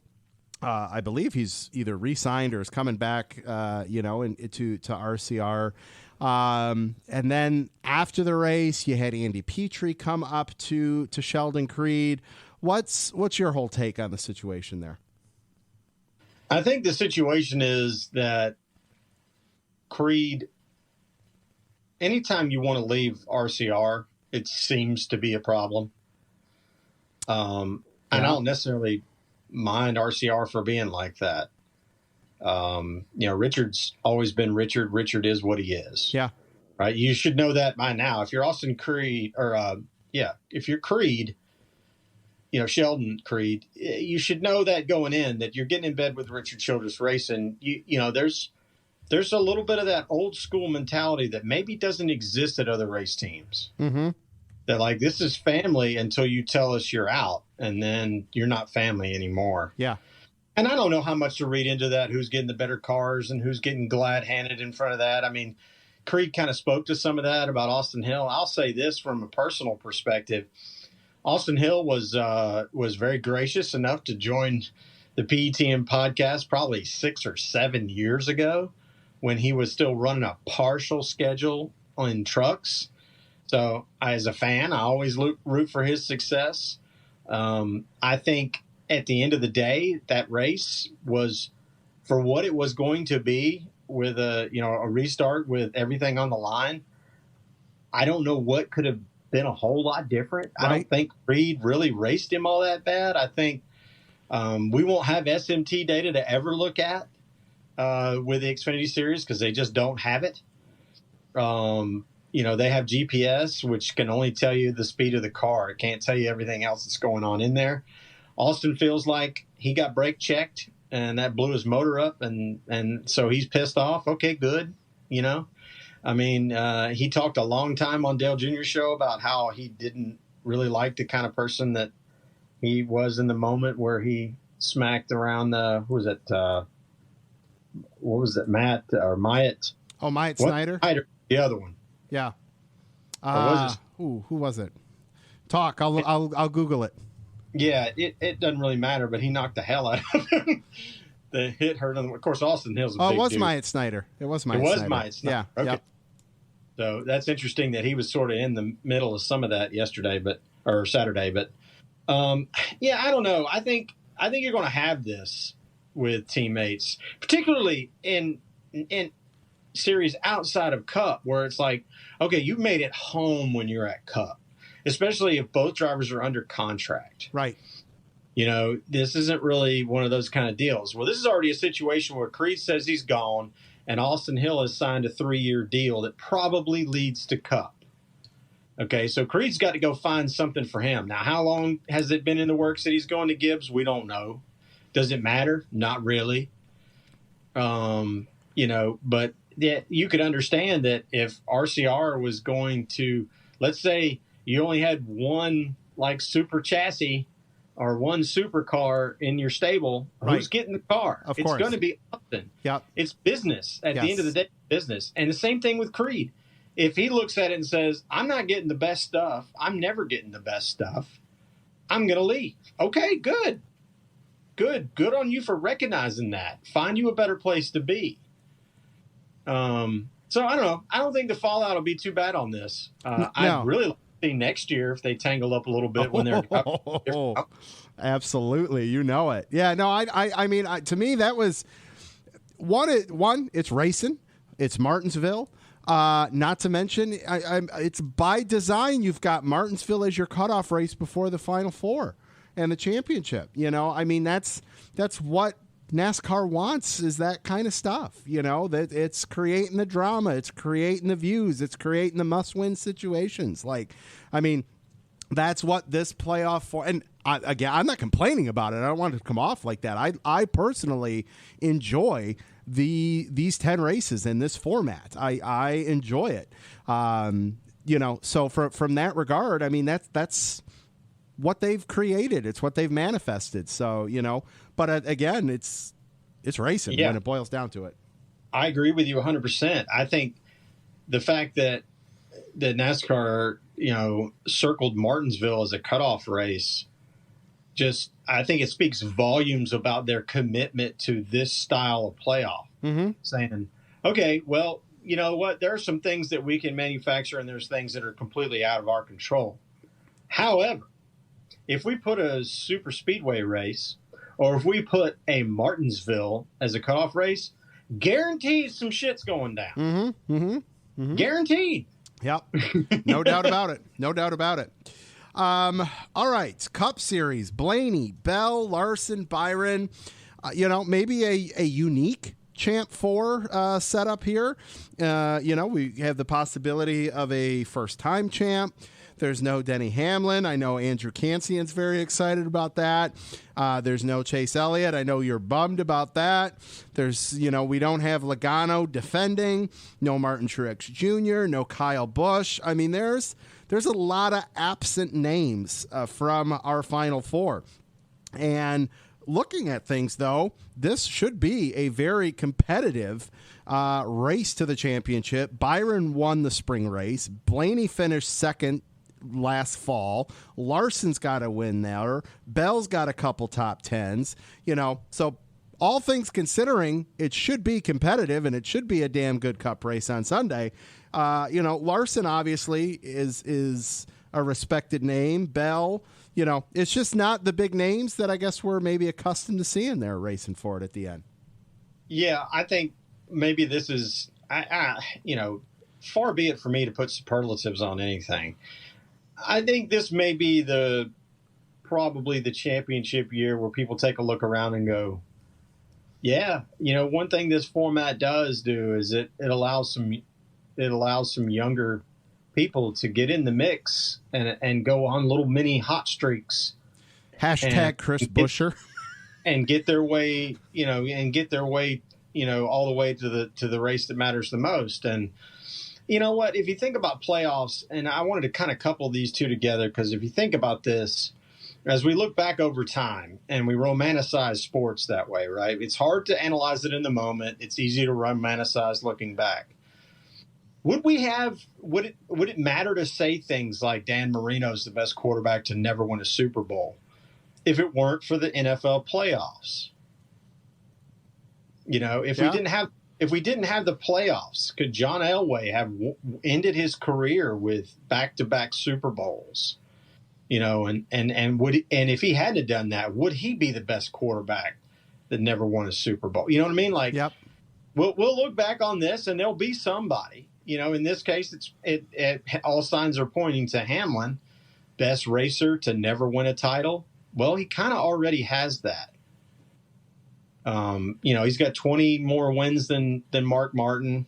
I believe he's either re-signed or is coming back, to RCR. And then after the race, you had Andy Petrie come up to Sheldon Creed. What's your whole take on the situation there? I think the situation is that Creed, anytime you want to leave RCR, it seems to be a problem. And I don't necessarily mind RCR for being like that. Richard's always been Richard. Richard is what he is. Yeah. Right. You should know that by now. If you're Austin Creed if you're Creed, Sheldon Creed, you should know that going in that you're getting in bed with Richard Childress Racing. There's a little bit of that old school mentality that maybe doesn't exist at other race teams. Mm-hmm. That like, this is family until you tell us you're out, and then you're not family anymore. Yeah. And I don't know how much to read into that, who's getting the better cars and who's getting glad-handed in front of that. I mean, Creed kind of spoke to some of that about Austin Hill. I'll say this from a personal perspective. Austin Hill was very gracious enough to join the PETM podcast probably 6 or 7 years ago when he was still running a partial schedule on trucks. So as a fan, I always root for his success. I think at the end of the day, that race was for what it was going to be with a restart with everything on the line. I don't know what could have been a whole lot different. Right. I don't think Creed really raced him all that bad. I think we won't have SMT data to ever look at with the Xfinity Series because they just don't have it. They have GPS, which can only tell you the speed of the car. It can't tell you everything else that's going on in there. Austin feels like he got brake checked, and that blew his motor up, and so he's pissed off. Okay, good. He talked a long time on Dale Jr.'s show about how he didn't really like the kind of person that he was in the moment where he smacked around Matt or Myatt? Oh, Myatt Snyder? Snyder, the other one. Yeah. Who was it? Talk. I'll Google it. Yeah, it doesn't really matter, but he knocked the hell out of him. The hit hurt him. Of course, Austin Hill's a big dude. It was Myatt Snyder. Myatt Snyder. Yeah. Okay. Yep. So that's interesting that he was sort of in the middle of some of that Saturday. But I don't know. I think you're going to have this with teammates, particularly in series outside of Cup, where it's like, okay, you made it home when you're at Cup, especially if both drivers are under contract. Right. This isn't really one of those kind of deals. Well, this is already a situation where Creed says he's gone, and Austin Hill has signed a 3-year deal that probably leads to Cup. Okay, so Creed's got to go find something for him. Now, how long has it been in the works that he's going to Gibbs? We don't know. Does it matter? Not really. But you could understand that if RCR was going to, let's say you only had one like super chassis or one supercar in your stable, right. Who's getting the car? Of it's course. going to be Austin. Yep. It's business. At the end of the day, business. And the same thing with Creed. If he looks at it and says, I'm not getting the best stuff, I'm never getting the best stuff, I'm going to leave. Okay, good. Good on you for recognizing that. Find you a better place to be. So I don't know. I don't think the fallout will be too bad on this. No. I'd really like to see next year if they tangle up a little bit when they're Absolutely, you know it. Yeah, no, I mean, to me that was one. It's racing. It's Martinsville. Not to mention, it's by design. You've got Martinsville as your cutoff race before the Final Four and the championship. I mean, that's what NASCAR wants, is that kind of stuff. That it's creating the drama, it's creating the views, it's creating the must-win situations. That's what this playoff for. And I'm not complaining about it. I don't want it to come off like that. I personally enjoy these 10 races in this format. I enjoy it. So from that regard, I mean, that's what they've created. It's what they've manifested. So, but again, it's racing when it boils down to it. I agree with you 100%. I think the fact that NASCAR, circled Martinsville as a cutoff race, I think it speaks volumes about their commitment to this style of playoff. Mm-hmm. Saying, okay, well, you know what? There are some things that we can manufacture and there's things that are completely out of our control. However, if we put a super speedway race or if we put a Martinsville as a cutoff race, guaranteed some shit's going down. Mm-hmm. Mm-hmm. Mm-hmm. Guaranteed. Yep. No doubt about it. No doubt about it. All right. Cup Series. Blaney, Bell, Larson, Byron. Maybe a unique Champ 4 setup here. We have the possibility of a first-time champ. There's no Denny Hamlin. I know Andrew Cansian's very excited about that. There's no Chase Elliott. I know you're bummed about that. There's, we don't have Logano defending. No Martin Truex Jr. No Kyle Busch. I mean, there's a lot of absent names from our Final Four. And looking at things, though, this should be a very competitive race to the championship. Byron won the spring race. Blaney finished second last fall. Larson's got a win there. Bell's got a couple top tens. So all things considering, it should be competitive and it should be a damn good Cup race on Sunday. Larson obviously is a respected name. Bell, it's just not the big names that I guess we're maybe accustomed to seeing there racing for it at the end. Yeah, I think maybe this is, far be it for me to put superlatives on anything. I think this may be probably the championship year where people take a look around and go, yeah, one thing this format does do is it allows some younger people to get in the mix and go on little mini hot streaks. Hashtag Chris Buescher. And get their way, all the way to the race that matters the most. And you know what? If you think about playoffs, and I wanted to kind of couple these two together, because if you think about this, as we look back over time and we romanticize sports that way, right? It's hard to analyze it in the moment. It's easy to romanticize looking back. Would it matter to say things like Dan Marino's the best quarterback to never win a Super Bowl if it weren't for the NFL playoffs? If we didn't have the playoffs, could John Elway have ended his career with back-to-back Super Bowls? And if he hadn't done that, would he be the best quarterback that never won a Super Bowl? You know what I mean? Yep. We'll look back on this, and there'll be somebody. In this case, all signs are pointing to Hamlin, best racer to never win a title. Well, he kind of already has that. He's got 20 more wins than Mark Martin.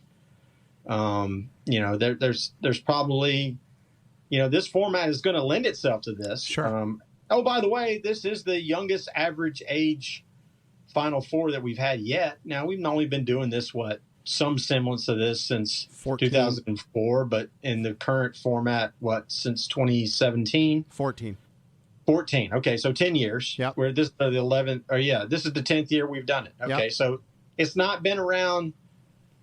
There's probably, this format is going to lend itself to this. Sure. By the way, this is the youngest average age Final Four that we've had yet. Now, we've only been doing this, some semblance of this since 2004, but in the current format, since 2017? 14. Okay, so 10 years. Yep. Where this is the 11th, this is the 10th year we've done it. Okay, Yep. So it's not been around.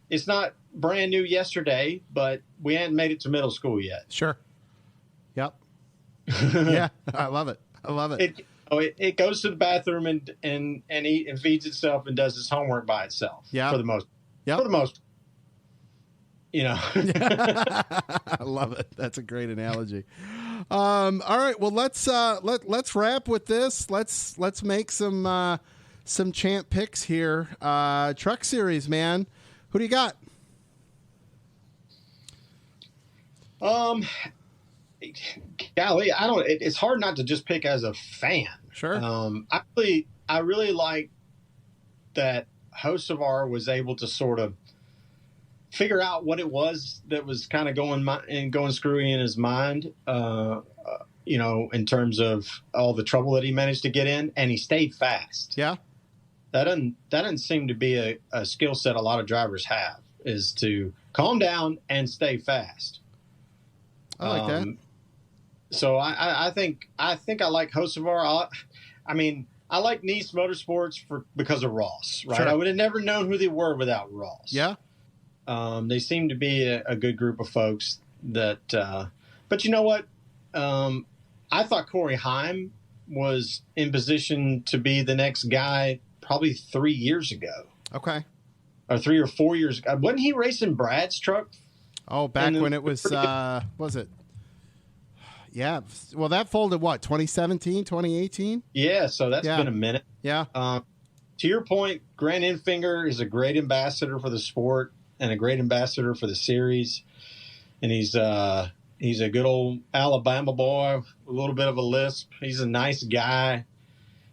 It's not brand new yesterday, but we hadn't made it to middle school yet. Sure. Yep. Yeah, I love it. It goes to the bathroom and eat and feeds itself and does its homework by itself. Yeah. For the most. Yep. For the most. I love it. That's a great analogy. All right. Well, let's wrap with this. Let's make some champ picks here. Truck Series, man. Who do you got? Golly, it's hard not to just pick as a fan. Sure. I really like that Hocevar was able to sort of figure out what it was that was kind of going screwy in his mind, in terms of all the trouble that he managed to get in, and he stayed fast. Yeah. That doesn't seem to be a skill set a lot of drivers have, is to calm down and stay fast. I like that. So I think I like Hocevar. I like Nice Motorsports because of Ross, right? Sure. I would have never known who they were without Ross. Yeah. They seem to be a good group of folks that, but you know what? I thought Corey Heim was in position to be the next guy probably 3 years ago. Okay. Or 3 or 4 years ago. Wasn't he racing Brad's truck? Oh, back when it was it? Yeah. Well, that folded 2017, 2018? Yeah. So that's been a minute. Yeah. To your point, Grant Enfinger is a great ambassador for the sport and a great ambassador for the series. And he's a good old Alabama boy, a little bit of a lisp. He's a nice guy.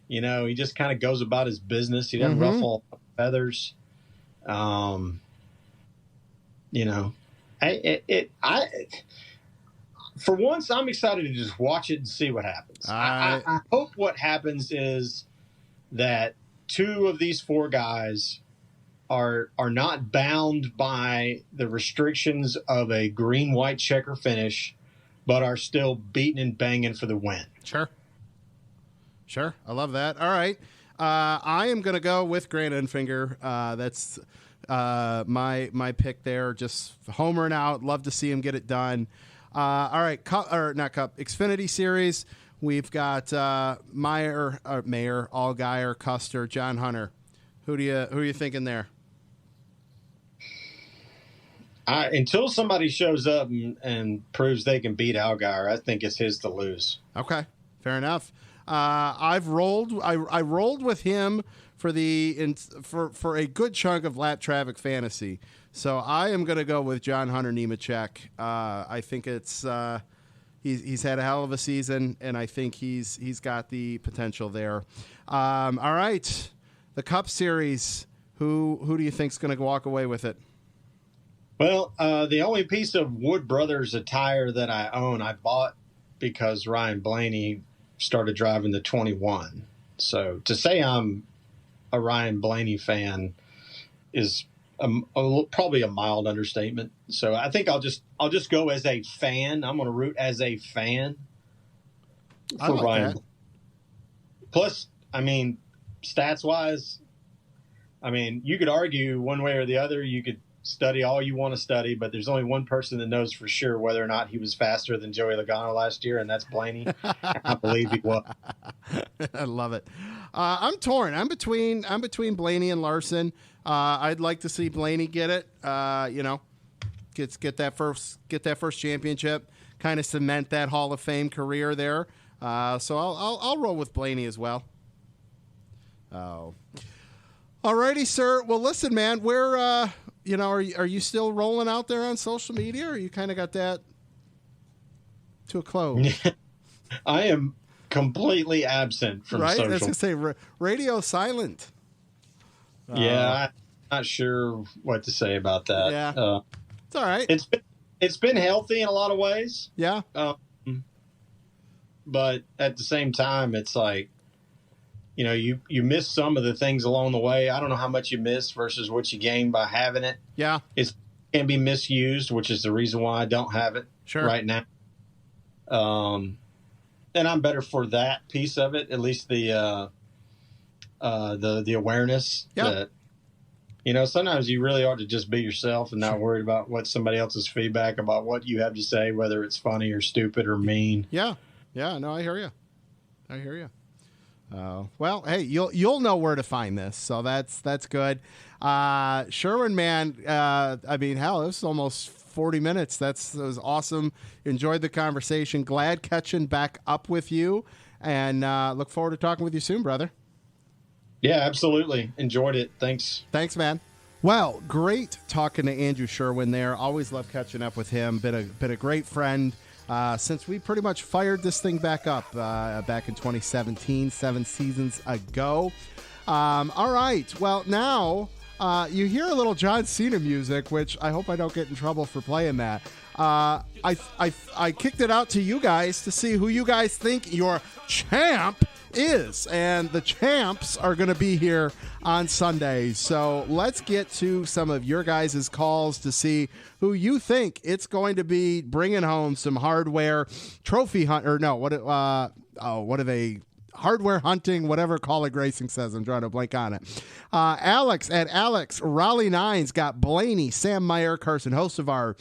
He just kind of goes about his business. He doesn't ruffle feathers. For once, I'm excited to just watch it and see what happens. I hope what happens is that 2 of these 4 guys are not bound by the restrictions of a green-white checker finish, but are still beating and banging for the win. Sure. I love that. All right. I am going to go with Grant Enfinger. That's my pick there. Just homering out. Love to see him get it done. All right. Xfinity Series. We've got Mayer, Allgaier, Custer, John Hunter. Who are you thinking there? Until somebody shows up and proves they can beat Allgaier, I think it's his to lose. Okay, fair enough. I rolled with him for a good chunk of Lap Traffic Fantasy. So I am going to go with John Hunter Nemechek. I think it's he's had a hell of a season, and I think he's got the potential there. All right, the Cup Series. Who do you think's going to walk away with it? Well, the only piece of Wood Brothers attire that I own, I bought because Ryan Blaney started driving the 21. So to say I'm a Ryan Blaney fan is probably a mild understatement. So I think I'll just go as a fan. I'm going to root as a fan for Ryan. That. Plus, stats wise, you could argue one way or the other. You could study all you want to study, but there's only one person that knows for sure whether or not he was faster than Joey Logano last year, and that's Blaney. I believe he was. I love it. I'm torn. I'm between Blaney and Larson. I'd like to see Blaney get it. Get that first championship, kind of cement that Hall of Fame career there. So I'll roll with Blaney as well. Oh, alrighty, sir. Well, listen, man, we're are you still rolling out there on social media, or you kind of got that to a close? I am completely absent from right? I was social. gonna say radio silent. Yeah, I'm not sure what to say about that. Yeah. It's all right. It's been healthy in a lot of ways. Yeah. But at the same time, it's like, you miss some of the things along the way. I don't know how much you miss versus what you gain by having it. Yeah. It can be misused, which is the reason why I don't have it right now. And I'm better for that piece of it, at least the awareness that, sometimes you really ought to just be yourself and not worried about what somebody else's feedback about what you have to say, whether it's funny or stupid or mean. Yeah. Yeah. No, I hear you. Well, hey, you'll know where to find this, so that's good. Sherwin, man, I mean, hell, this is almost 40 minutes. That was awesome. Enjoyed the conversation. Glad catching back up with you, and look forward to talking with you soon, brother. Yeah, absolutely. Enjoyed it. Thanks, man. Well, great talking to Andrew Sherwin there. Always love catching up with him. Been a great friend. Since we pretty much fired this thing back up back in 2017, 7 seasons ago. All right. Well, now you hear a little John Cena music, which I hope I don't get in trouble for playing that. I kicked it out to you guys to see who you guys think your champ is, and the champs are going to be here on Sunday. So let's get to some of your guys' calls to see who you think it's going to be bringing home some hardware trophy hunt, or no, what are they? Hardware hunting, whatever Colleague Racing says. I'm trying to blank on it. Alex at Alex Raleigh Nines got Blaney, Sam Meyer, Carson Hocevar.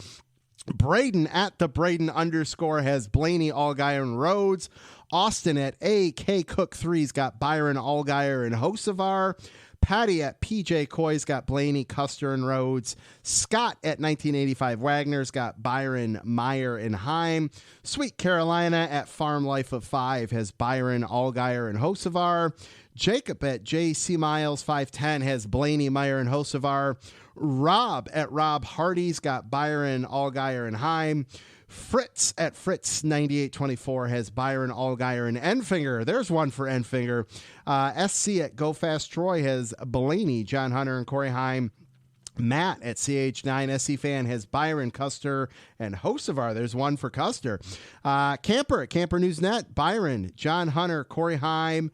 Braden at the Braden _ has Blaney, Allgaier, and Rhodes. Austin at AK Cook 3's got Byron, Allgaier, and Hocevar. Patty at PJ Coy's got Blaney, Custer, and Rhodes. Scott at 1985 Wagner's got Byron, Meyer, and Heim. Sweet Carolina at Farm Life of 5 has Byron, Allgaier, and Hocevar. Jacob at JC Miles 510 has Blaney, Meyer, and Hocevar. Rob at Rob Hardy's got Byron, Allgaier, and Heim. Fritz at Fritz 9824 has Byron, Allgaier, and Enfinger. There's one for Enfinger. SC at Go Fast Troy has Blaney, John Hunter, and Corey Heim. Matt at CH9 SC Fan has Byron, Custer, and Hocevar. There's one for Custer. Camper at Camper News Net, Byron, John Hunter, Corey Heim.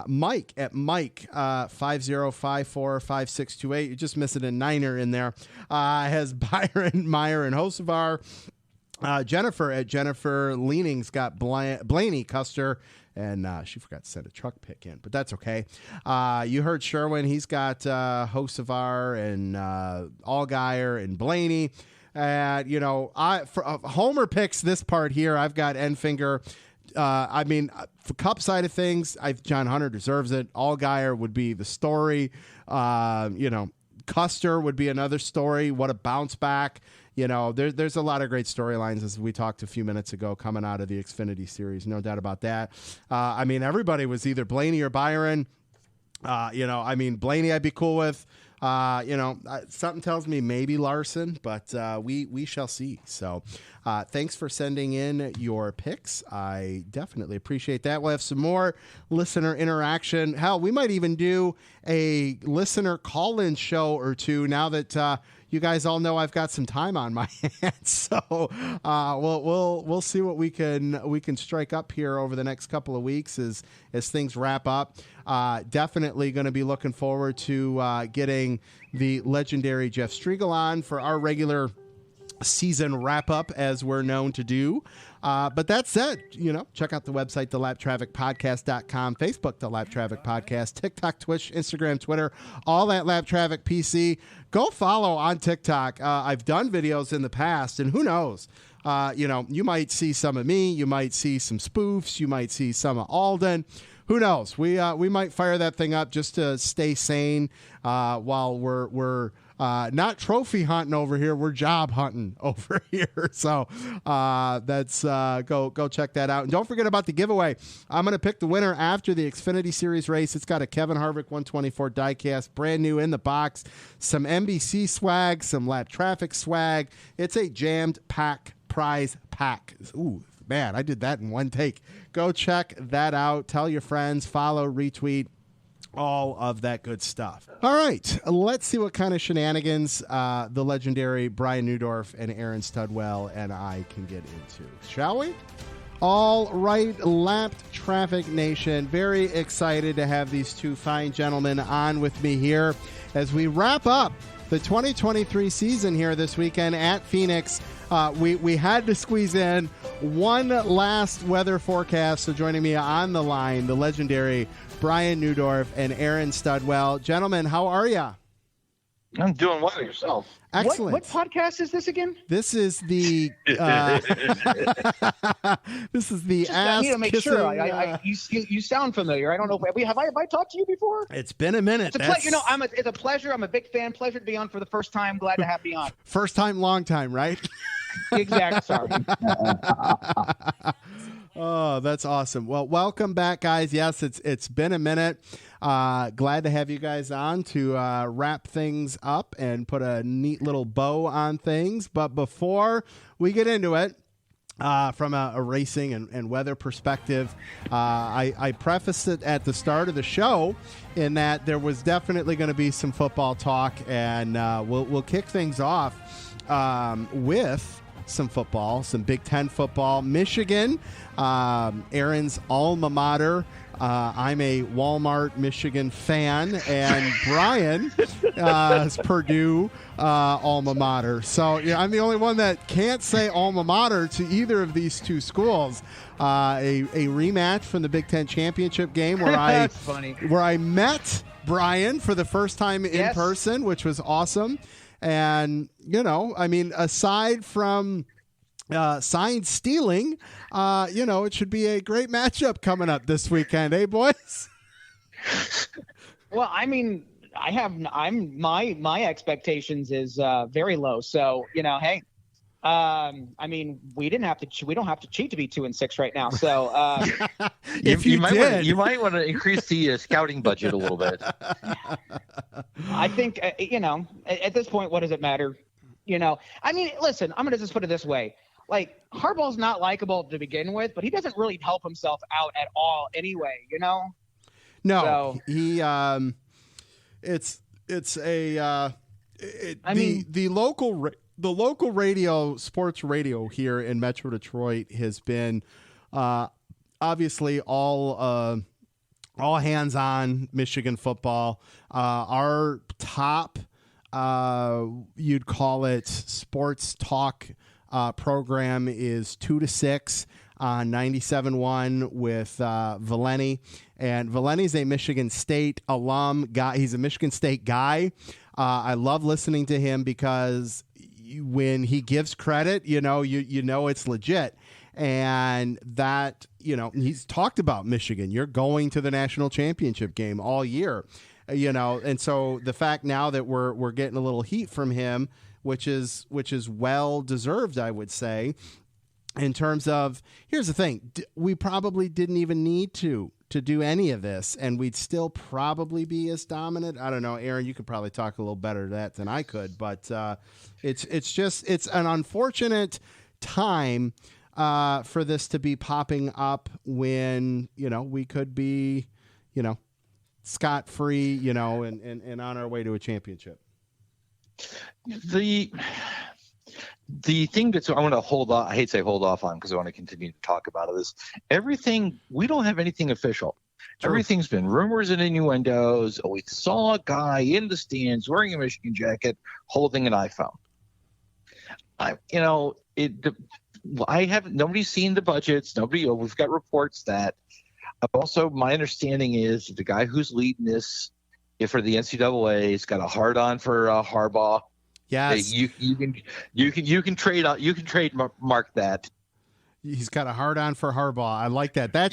Mike at Mike 50545628. You're just missing a niner in there. Has Byron, Meyer, and Hocevar. Jennifer at Jennifer Leaning's got Blaney, Custer, and she forgot to send a truck pick in, but that's okay. You heard Sherwin. He's got Hocevar and Allgaier and Blaney. For Homer picks this part here, I've got Enfinger. For Cup side of things, John Hunter deserves it. Allgaier would be the story. Custer would be another story. What a bounce back. There's a lot of great storylines, as we talked a few minutes ago, coming out of the Xfinity series. No doubt about that. Everybody was either Blaney or Byron. Blaney I'd be cool with. Something tells me maybe Larson, but we shall see. So thanks for sending in your picks. I definitely appreciate that. We'll have some more listener interaction. Hell, we might even do a listener call-in show or two now that you guys all know I've got some time on my hands. So we'll see what we can strike up here over the next couple of weeks as things wrap up. Definitely going to be looking forward to getting the legendary Jeff Striegel on for our regular season wrap up, as we're known to do. But that said, check out the website, thelaptrafficpodcast.com, Facebook, The Lap Traffic Podcast, TikTok, Twitch, Instagram, Twitter, all that Lap Traffic PC. Go follow on TikTok. I've done videos in the past, and who knows? You might see some of me. You might see some spoofs. You might see some of Alden. Who knows? We might fire that thing up just to stay sane while we're not trophy hunting over here. We're job hunting over here. So that's go check that out. And don't forget about the giveaway. I'm going to pick the winner after the Xfinity Series race. It's got a Kevin Harvick 124 diecast, brand new in the box, some NBC swag, some Lap Traffic swag. It's a jammed pack prize pack. Ooh, Man, I did that in one take. Go check that out. Tell your friends, follow, retweet, all of that good stuff. All right, let's see what kind of shenanigans the legendary Brian Neudorff and Aaron Studwell and I can get into. Shall we? All right, Lapped Traffic Nation. Very excited to have these two fine gentlemen on with me here as we wrap up the 2023 season here this weekend at Phoenix. We had to squeeze in one last weather forecast. So joining me on the line, the legendary Brian Neudorff and Aaron Studwell. Gentlemen, how are ya? I'm doing well. Yourself? Excellent. What podcast is this again? This is the this is the Just, ass I need to make kissing, sure. You sound familiar. I don't know. Have I talked to you before? It's been a minute. It's a it's a pleasure. I'm a big fan. Pleasure to be on for the first time. Glad to have me on. First time, long time, right? Exact. Sorry. Oh, that's awesome. Well, welcome back, guys. Yes, it's been a minute. Glad to have you guys on to wrap things up and put a neat little bow on things. But before we get into it, from a racing and weather perspective, I prefaced it at the start of the show in that there was definitely going to be some football talk, and we'll kick things off with some football, some Big Ten football. Michigan, Aaron's alma mater. I'm a Walmart, Michigan fan, and Brian is Purdue alma mater. So yeah, I'm the only one that can't say alma mater to either of these two schools. A rematch from the Big Ten championship game where I met Brian for the first time in person, which was awesome. And, I mean, aside from sign stealing, it should be a great matchup coming up this weekend, eh, boys? Well, I mean, my expectations is very low. So, hey, I mean, we don't have to cheat to be 2-6 right now. So you might want to increase the scouting budget a little bit. I think, at this point, what does it matter? I mean, listen, I'm going to just put it this way. Like, Harbaugh's not likable to begin with, but he doesn't really help himself out at all anyway, No, so, he, the local radio, sports radio here in Metro Detroit has been obviously all hands on Michigan football. Our top, you'd call it sports talk program is 2-6 on 97.1 with Valeni. And Valeni's a Michigan State alum guy. He's a Michigan State guy. I love listening to him because when he gives credit, you know it's legit. And that, he's talked about Michigan. You're going to the national championship game all year, and so the fact now that we're getting a little heat from him, which is well deserved, I would say, in terms of, here's the thing, we probably didn't even need to do any of this, and we'd still probably be as dominant. I don't know, Aaron, you could probably talk a little better to that than I could, but it's an unfortunate time for this to be popping up when, we could be, scot-free, and on our way to a championship. The thing that's I want to hold off, I hate to say hold off on because I want to continue to talk about it, is everything, we don't have anything official. True. Everything's been rumors and innuendos. We saw a guy in the stands wearing a Michigan jacket holding an iPhone. Nobody's seen the budgets. We've got reports that. Also, my understanding is the guy who's leading this for the NCAA has got a hard on for Harbaugh. Yes, you can trademark that. He's got a hard on for Harbaugh. I like that. That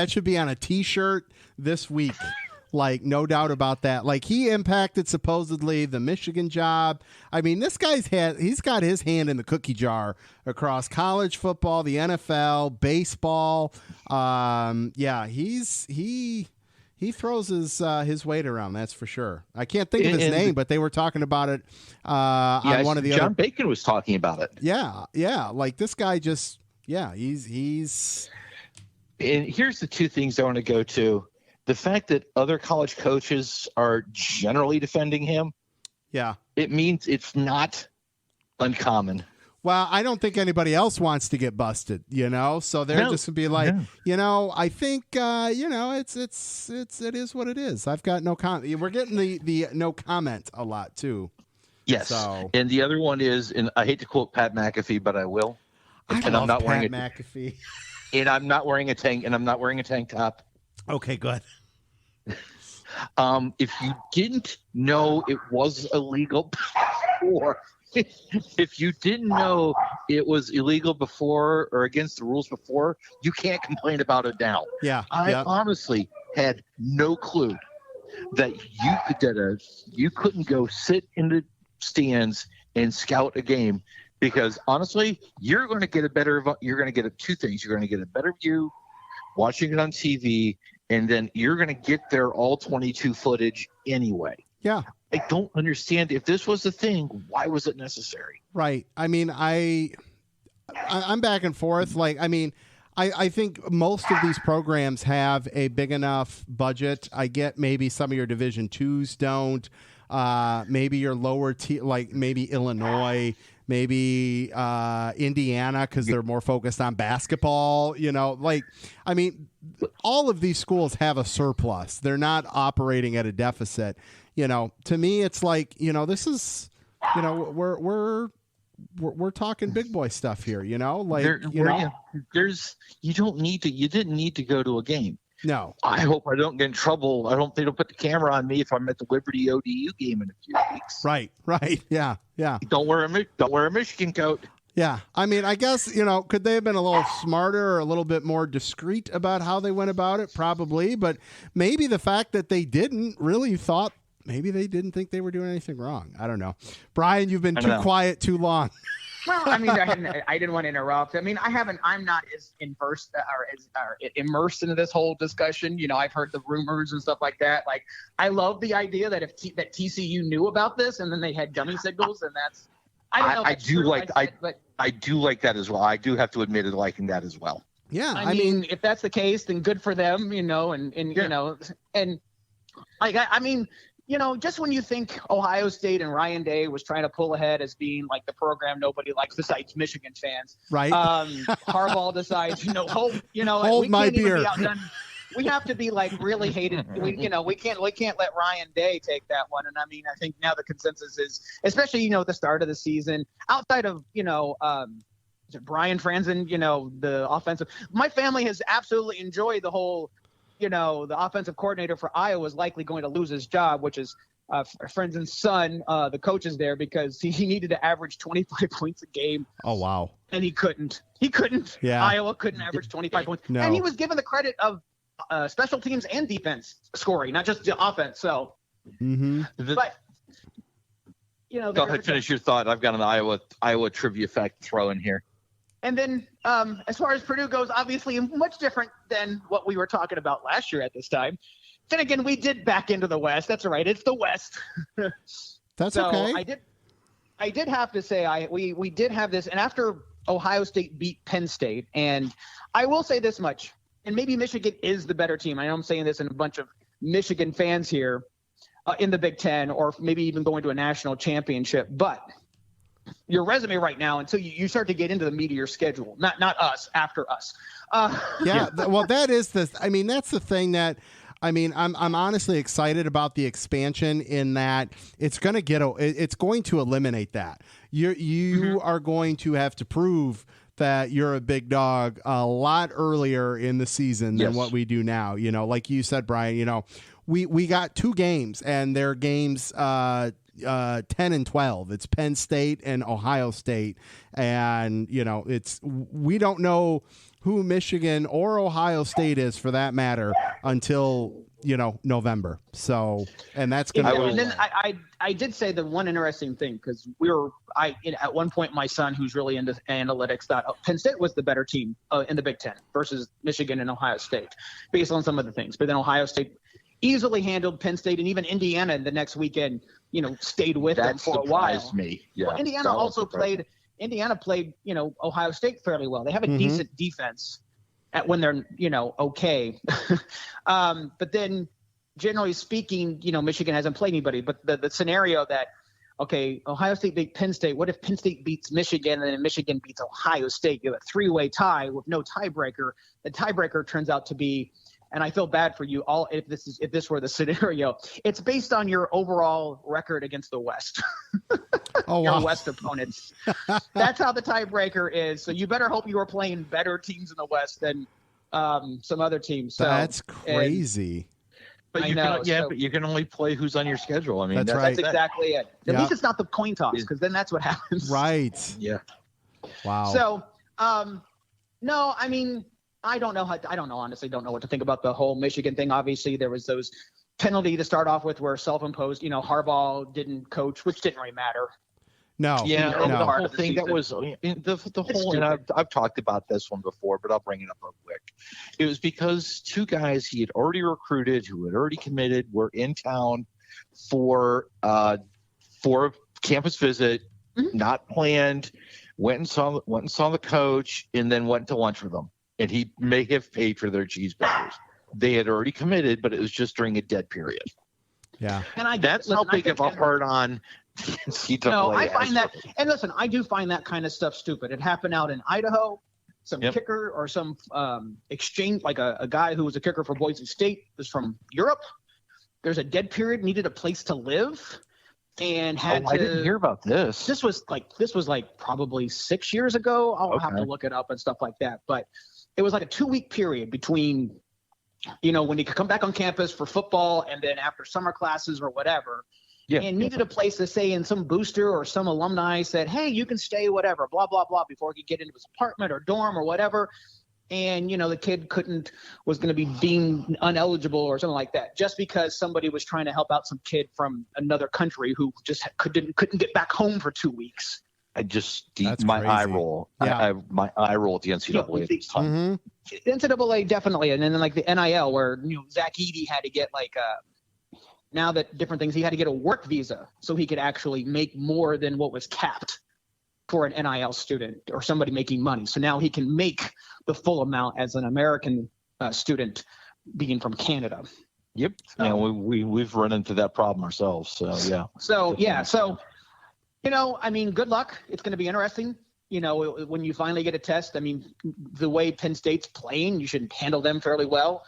should be on a T-shirt this week. Like, no doubt about that. Like, he impacted supposedly the Michigan job. I mean, this guy's he's got his hand in the cookie jar across college football, the NFL, baseball. He throws his weight around, that's for sure. I can't think of his name, but they were talking about it on one of the John Bacon was talking about it. Yeah. Like, this guy just, Yeah, he's. And here's the two things I want to go to. The fact that other college coaches are generally defending him, Yeah. it means it's not uncommon. Well, I don't think anybody else wants to get busted, so they're just gonna be like, I think, it is what it is. I've got no comment. We're getting the no comment a lot too. Yes. So. And the other one is, and I hate to quote Pat McAfee, but I will. I'm not wearing McAfee. And I'm not wearing a tank top. Okay, good. If you didn't know it was illegal before, if you didn't know it was illegal before or against the rules before, you can't complain about it now. Yeah. I honestly had no clue that you couldn't go sit in the stands and scout a game, because honestly, you're going to get two things. You're going to get a better view watching it on TV, and then you're going to get their all 22 footage anyway. Yeah. I don't understand. If this was the thing, why was it necessary? Right. I mean, I'm back and forth. I think most of these programs have a big enough budget. I get maybe some of your Division IIs don't. Maybe your lower like maybe Illinois, maybe Indiana, because they're more focused on basketball. All of these schools have a surplus. They're not operating at a deficit. To me, it's like, this is, we're talking big boy stuff here. You didn't need to go to a game. No. I hope I don't get in trouble. I don't think they'll put the camera on me if I'm at the Liberty ODU game in a few weeks. Right. Yeah. Don't wear a Michigan coat. Yeah. I guess, could they have been a little smarter or a little bit more discreet about how they went about it? Probably. But maybe the fact that they didn't really thought, maybe they didn't think they were doing anything wrong. I don't know. Brian, you've been too quiet too long. Well, I didn't want to interrupt. I'm not as immersed into this whole discussion. I've heard the rumors and stuff like that. Like, I love the idea that that TCU knew about this and then they had dummy signals, and that's. I do like that as well. I do have to admit to liking that as well. Yeah, I mean, if that's the case, then good for them. Just when you think Ohio State and Ryan Day was trying to pull ahead as being like the program nobody likes besides Michigan fans, right? Harbaugh decides, hold my beer. We have to be like really hated. We can't let Ryan Day take that one. And I think now the consensus is, especially the start of the season, outside of Brian Franzen, the offensive. My family has absolutely enjoyed the whole. The offensive coordinator for Iowa is likely going to lose his job, which is Frenzen's son. The coach is there because he needed to average 25 points a game. Oh, wow. And he couldn't. Yeah. Iowa couldn't average 25 points. No. And he was given the credit of special teams and defense scoring, not just the offense. So, but, go ahead, finish your thought. I've got an Iowa trivia fact to throw in here. And then as far as Purdue goes, obviously much different than what we were talking about last year at this time. Then again, we did back into the West. That's all right. It's the West. That's so okay. I did have to say we did have this. And after Ohio State beat Penn State, and I will say this much, and maybe Michigan is the better team. I know I'm saying this in a bunch of Michigan fans here in the Big Ten, or maybe even going to a national championship. But your resume right now until you start to get into the meat of your schedule, not us, after us. Well, that's the thing that I'm honestly excited about the expansion in that it's going to eliminate that. You are going to have to prove that you're a big dog a lot earlier in the season than what we do now. Like you said, Brian, we got two games, and they're games 10 and 12. It's Penn State and Ohio State, and we don't know who Michigan or Ohio State is, for that matter, until November. So, and that's going to. And then I did say the one interesting thing, because at one point my son, who's really into analytics, thought Penn State was the better team in the Big Ten versus Michigan and Ohio State, based on some of the things. But then Ohio State easily handled Penn State, and even Indiana the next weekend, stayed with them for a while. Me. Yeah, well, Indiana also played Indiana played, Ohio State fairly well. They have a decent defense when they're, okay. But then generally speaking, Michigan hasn't played anybody. But the scenario that, okay, Ohio State beat Penn State. What if Penn State beats Michigan and then Michigan beats Ohio State? You have a 3-way tie with no tiebreaker. The tiebreaker turns out to be, and I feel bad for you all if this were the scenario. It's based on your overall record against the West. Your West opponents. That's how the tiebreaker is. So you better hope you are playing better teams in the West than some other teams. So, that's crazy. But you can only play who's on your schedule. I mean, that's right. That's exactly it. At least it's not the coin toss, because then that's what happens. Right. Yeah. Wow. So, no, I mean, I don't know. Honestly, don't know what to think about the whole Michigan thing. Obviously, there was those penalty to start off with were self-imposed. Harbaugh didn't coach, which didn't really matter. No. Yeah. No. The whole thing that was the whole, and I've talked about this one before, but I'll bring it up real quick. It was because two guys he had already recruited, who had already committed, were in town for a campus visit, not planned. Went and saw the coach, and then went to lunch with them. And he may have paid for their cheeseburgers. They had already committed, but it was just during a dead period. Yeah. And that's how big of a hurt on NCAA. No, I find that, and listen, I do find that kind of stuff stupid. It happened out in Idaho. Some kicker or some exchange, like a guy who was a kicker for Boise State was from Europe. There's a dead period, needed a place to live, and had to. I didn't hear about this. This was like probably 6 years ago. I'll have to look it up and stuff like that. But it was like a 2-week period between, when you could come back on campus for football and then after summer classes or whatever. And needed a place to stay, and some booster or some alumni said, hey, you can stay, whatever, blah, blah, blah, before he could get into his apartment or dorm or whatever. And, the kid was going to be deemed uneligible or something like that, just because somebody was trying to help out some kid from another country who just couldn't get back home for 2 weeks. I just eye roll. Yeah. My eye roll at the NCAA at this time. NCAA definitely, and then like the NIL where Zach Edey had to get now that different things, he had to get a work visa so he could actually make more than what was capped for an NIL student or somebody making money. So now he can make the full amount as an American student being from Canada. Yep. Yeah, we've run into that problem ourselves. So yeah. So I mean, good luck. It's going to be interesting. When you finally get a test, I mean, the way Penn State's playing, you should handle them fairly well.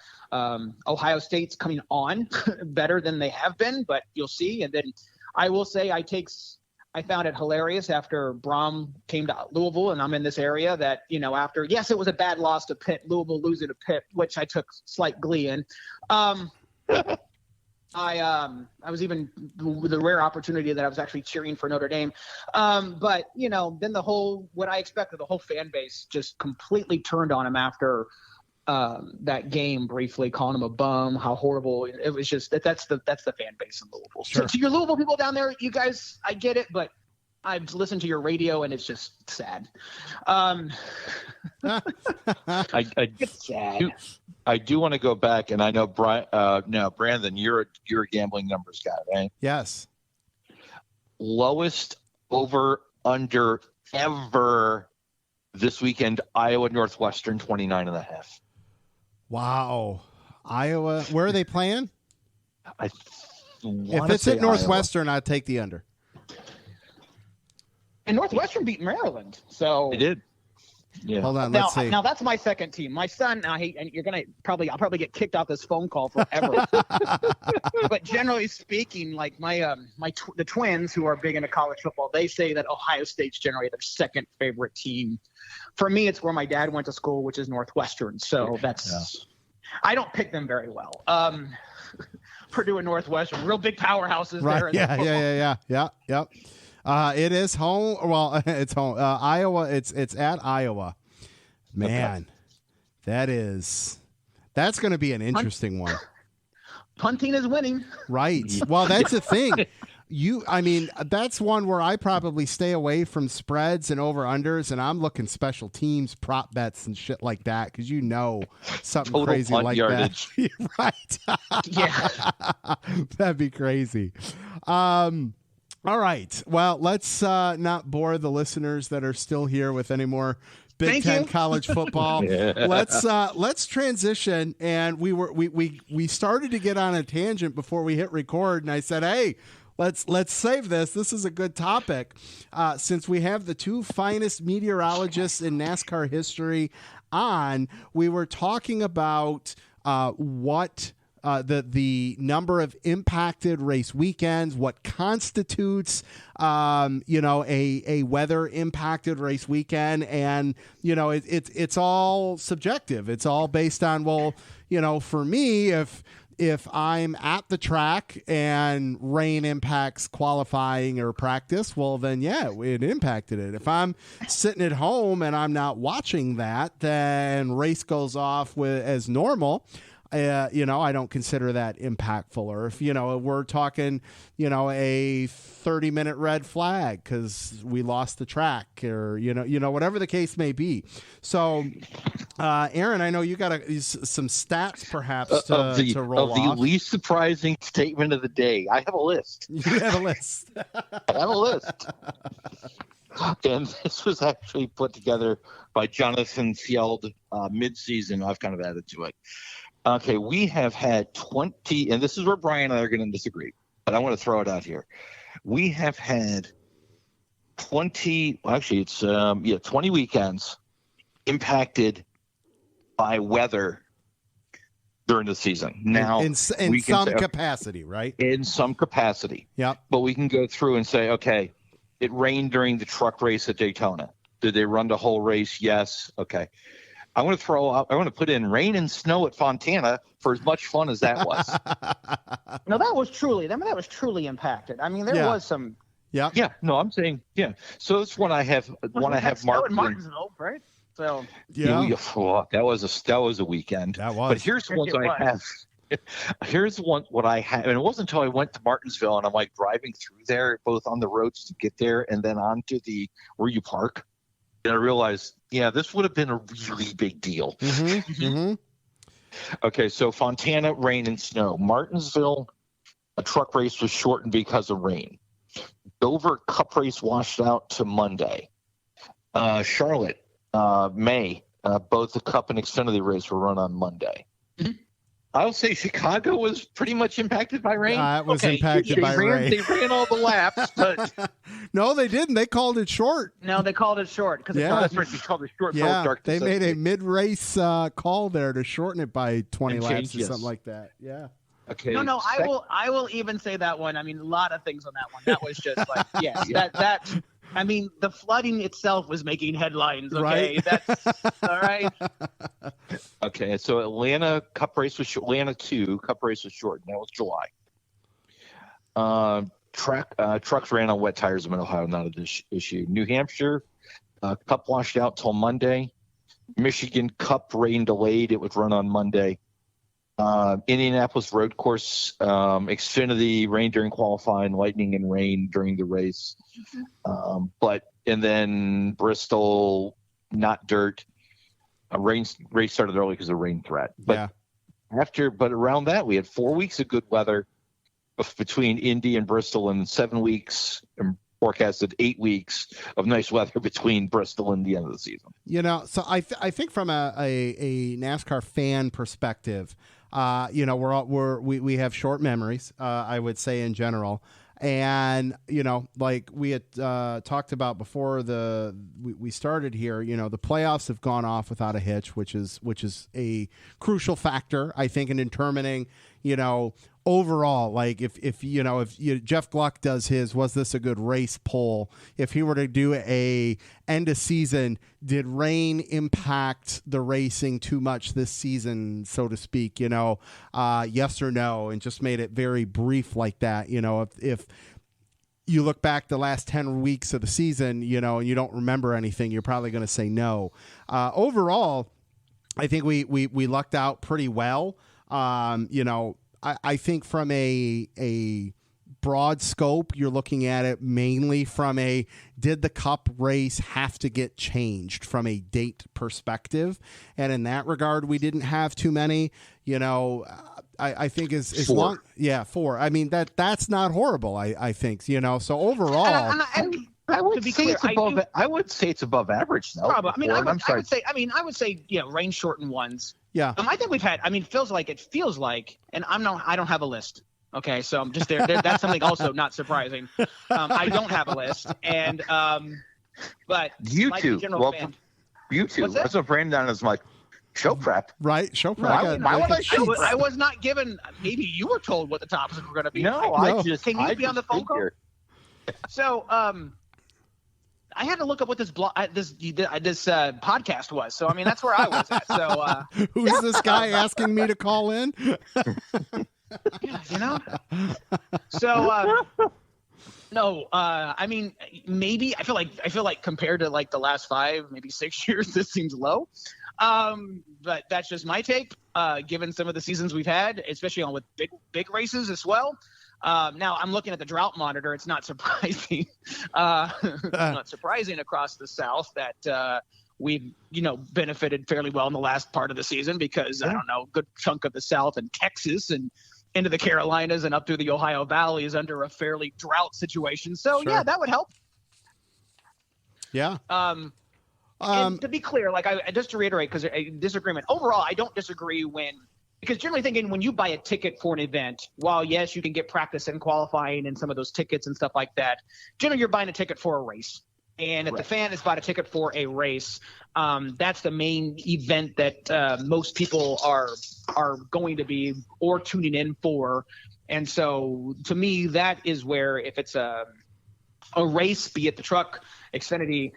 Ohio State's coming on better than they have been, but you'll see. And then I will say I found it hilarious after Brom came to Louisville, and I'm in this area that, after, yes, it was a bad loss to Pitt, Louisville losing to Pitt, which I took slight glee in. I was even with a rare opportunity that I was actually cheering for Notre Dame. But, then what I expected, the whole fan base just completely turned on him after that game, briefly calling him a bum, how horrible it was. Just that's the fan base in Louisville. Sure. So your Louisville people down there, you guys, I get it, but I've listened to your radio and it's just sad. It's sad. I do want to go back, and I know Brandon, you're a gambling numbers guy, right? Yes. Lowest over under ever this weekend, Iowa Northwestern 29.5. Wow. Iowa, where are they playing? If it's at Northwestern, I'd take the under. And Northwestern beat Maryland, so they did. Yeah. Hold on, let's see. Now that's my second team. My son, and I'll probably get kicked off this phone call forever. But generally speaking, like the Twins, who are big into college football, they say that Ohio State's generally their second favorite team. For me, it's where my dad went to school, which is Northwestern. So I don't pick them very well. Purdue and Northwestern, real big powerhouses there. Yeah. It is home. Well, it's home. Iowa. It's at Iowa. Man, that's going to be an interesting one. Punting is winning. Right. Well, that's the thing. That's one where I probably stay away from spreads and over-unders, and I'm looking special teams, prop bets, and shit like that, because something total crazy like yardage. that. Right. Yeah. That'd be crazy. All right. Well, let's not bore the listeners that are still here with any more Big Ten college football. Let's transition. And we started to get on a tangent before we hit record, and I said, hey, let's save this. This is a good topic since we have the two finest meteorologists in NASCAR history on. We were talking about what the number of impacted race weekends, what constitutes a weather impacted race weekend, and it's all subjective. It's all based on, well, for me, if I'm at the track and rain impacts qualifying or practice, well, then, yeah, it impacted it. If I'm sitting at home and I'm not watching that, then race goes off as normal. I don't consider that impactful. Or if, we're talking, a 30-minute red flag because we lost the track, or, whatever the case may be. So, Aaron, I know you got some stats perhaps to roll off. The least surprising statement of the day. I have a list. You have a list. I have a list. And this was actually put together by Jonathan Fjeld mid-season. I've kind of added to it. Okay, we have had 20, and this is where Brian and I are going to disagree, but I want to throw it out here. We have had 20 weekends impacted by weather during the season. Now, in some capacity, right? In some capacity. Yep. But we can go through and say, okay, it rained during the truck race at Daytona. Did they run the whole race? Yes. Okay. I want to put in rain and snow at Fontana for as much fun as that was. No, that was truly impacted. I mean, there was some. Yeah. Yeah. No, I'm saying, yeah. So that's one I have marked in Martinsville, right? So that was a weekend. That was. But here's the ones I have. Here's what I have, and it wasn't until I went to Martinsville and I'm like driving through there, both on the roads to get there and then onto where you park. And I realized, this would have been a really big deal. Mm-hmm. Mm-hmm. Okay, so Fontana, rain and snow. Martinsville, a truck race was shortened because of rain. Dover Cup race washed out to Monday. Charlotte, May, both the Cup and Xfinity race were run on Monday. Mm-hmm. I would say Chicago was pretty much impacted by rain. It was impacted by rain. They ran all the laps, but no, they didn't. They called it short. No, they called it short because that's right. They called it short. Yeah, they made a mid-race call there to shorten it by 20 laps or something like that. Yeah. Okay. No, I will even say that one. I mean, a lot of things on that one. That was just like, that. I mean, the flooding itself was making headlines. Okay, right. That's all right. Okay, so Atlanta Cup race was Atlanta 2 Cup race was shortened. That was July. Trucks ran on wet tires in Ohio, not an issue. New Hampshire Cup washed out till Monday. Michigan Cup rain delayed. It would run on Monday. Indianapolis road course, Xfinity, rain during qualifying, lightning and rain during the race. And then Bristol, not dirt. Race started early because of rain threat. But around that, we had 4 weeks of good weather between Indy and Bristol, and 7 weeks, and forecasted 8 weeks of nice weather between Bristol and the end of the season. So I think from a NASCAR fan perspective, we have short memories, I would say in general. And, like we had talked about before we started here, the playoffs have gone off without a hitch, which is a crucial factor, I think, in determining, overall, like if Jeff Gluck does his was this a good race poll, if he were to do a end of season, did rain impact the racing too much this season, so to speak, yes or no, and just made it very brief like that. If you look back the last 10 weeks of the season, and you don't remember anything, you're probably going to say no. Overall, I think we lucked out pretty well. I think from a broad scope, you're looking at it mainly from did the Cup race have to get changed from a date perspective? And in that regard, we didn't have too many. I think is 4. long. Yeah, 4. I mean that's not horrible. I think so overall. And I would to be say clear, it's above. I would say it's above average though. probably. I mean, I I'm sorry. would say rain shortened ones. Yeah. I think we've had. I mean, it feels like, and I don't have a list. Okay, so I'm just there. That's something also not surprising. I don't have a list, and but You like two. the general Well, fan, you two. What's that? That's what Brandon is like. Show prep. Right, show prep. Why would I show prep? I was not given. Maybe you were told what the topics were going to be. No, No. Can you be on the phone call? So, I had to look up what this podcast was. So, I mean, that's where I was at. So, who's this guy asking me to call in? yeah, So, no, I mean, maybe I feel like compared to like the last 5, maybe 6 years, this seems low. But that's just my take. Given some of the seasons we've had, especially with big races as well. Now I'm looking at the drought monitor. It's not surprising. Not surprising across the South that we've benefited fairly well in the last part of the season because I don't know, a good chunk of the South and Texas and into the Carolinas and up through the Ohio Valley is under a fairly drought situation. So Sure. yeah, that would help. Yeah. And to be clear, like just to reiterate, because a disagreement overall, I don't disagree because generally thinking when you buy a ticket for an event, while yes, you can get practice and qualifying and some of those tickets and stuff like that, generally you're buying a ticket for a race. And if the fan has bought a ticket for a race, that's the main event that most people are going to be or tuning in for. And so to me, that is where if it's a race, be it the truck, Xfinity,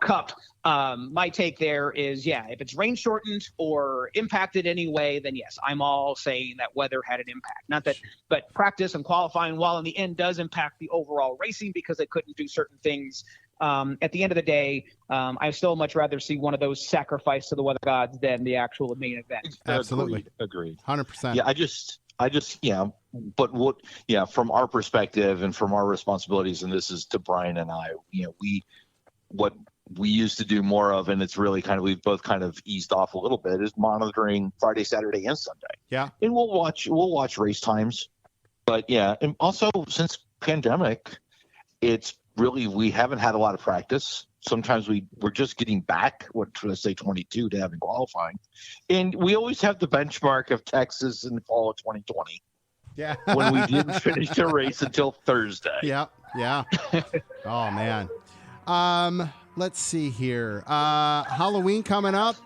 Cup, my take there is, if it's rain shortened or impacted anyway, then yes, I'm all saying that weather had an impact. Not that, but practice and qualifying, while in the end does impact the overall racing because they couldn't do certain things. At the end of the day, I still much rather see one of those sacrificed to the weather gods than the actual main event. Absolutely. Agreed. 100%. Yeah, I just but from our perspective and from our responsibilities, and this is to Brian and I, what we used to do more of, and it's really we've both kind of eased off a little bit, is monitoring Friday, Saturday, and Sunday. Yeah. And we'll watch race times. But and also since pandemic, it's really, we haven't had a lot of practice. Sometimes we're just getting back, 22 to having qualifying. And we always have the benchmark of Texas in the fall of 2020. Yeah. When we didn't finish the race until Thursday. Yeah. Oh man. Let's see here. Halloween coming up.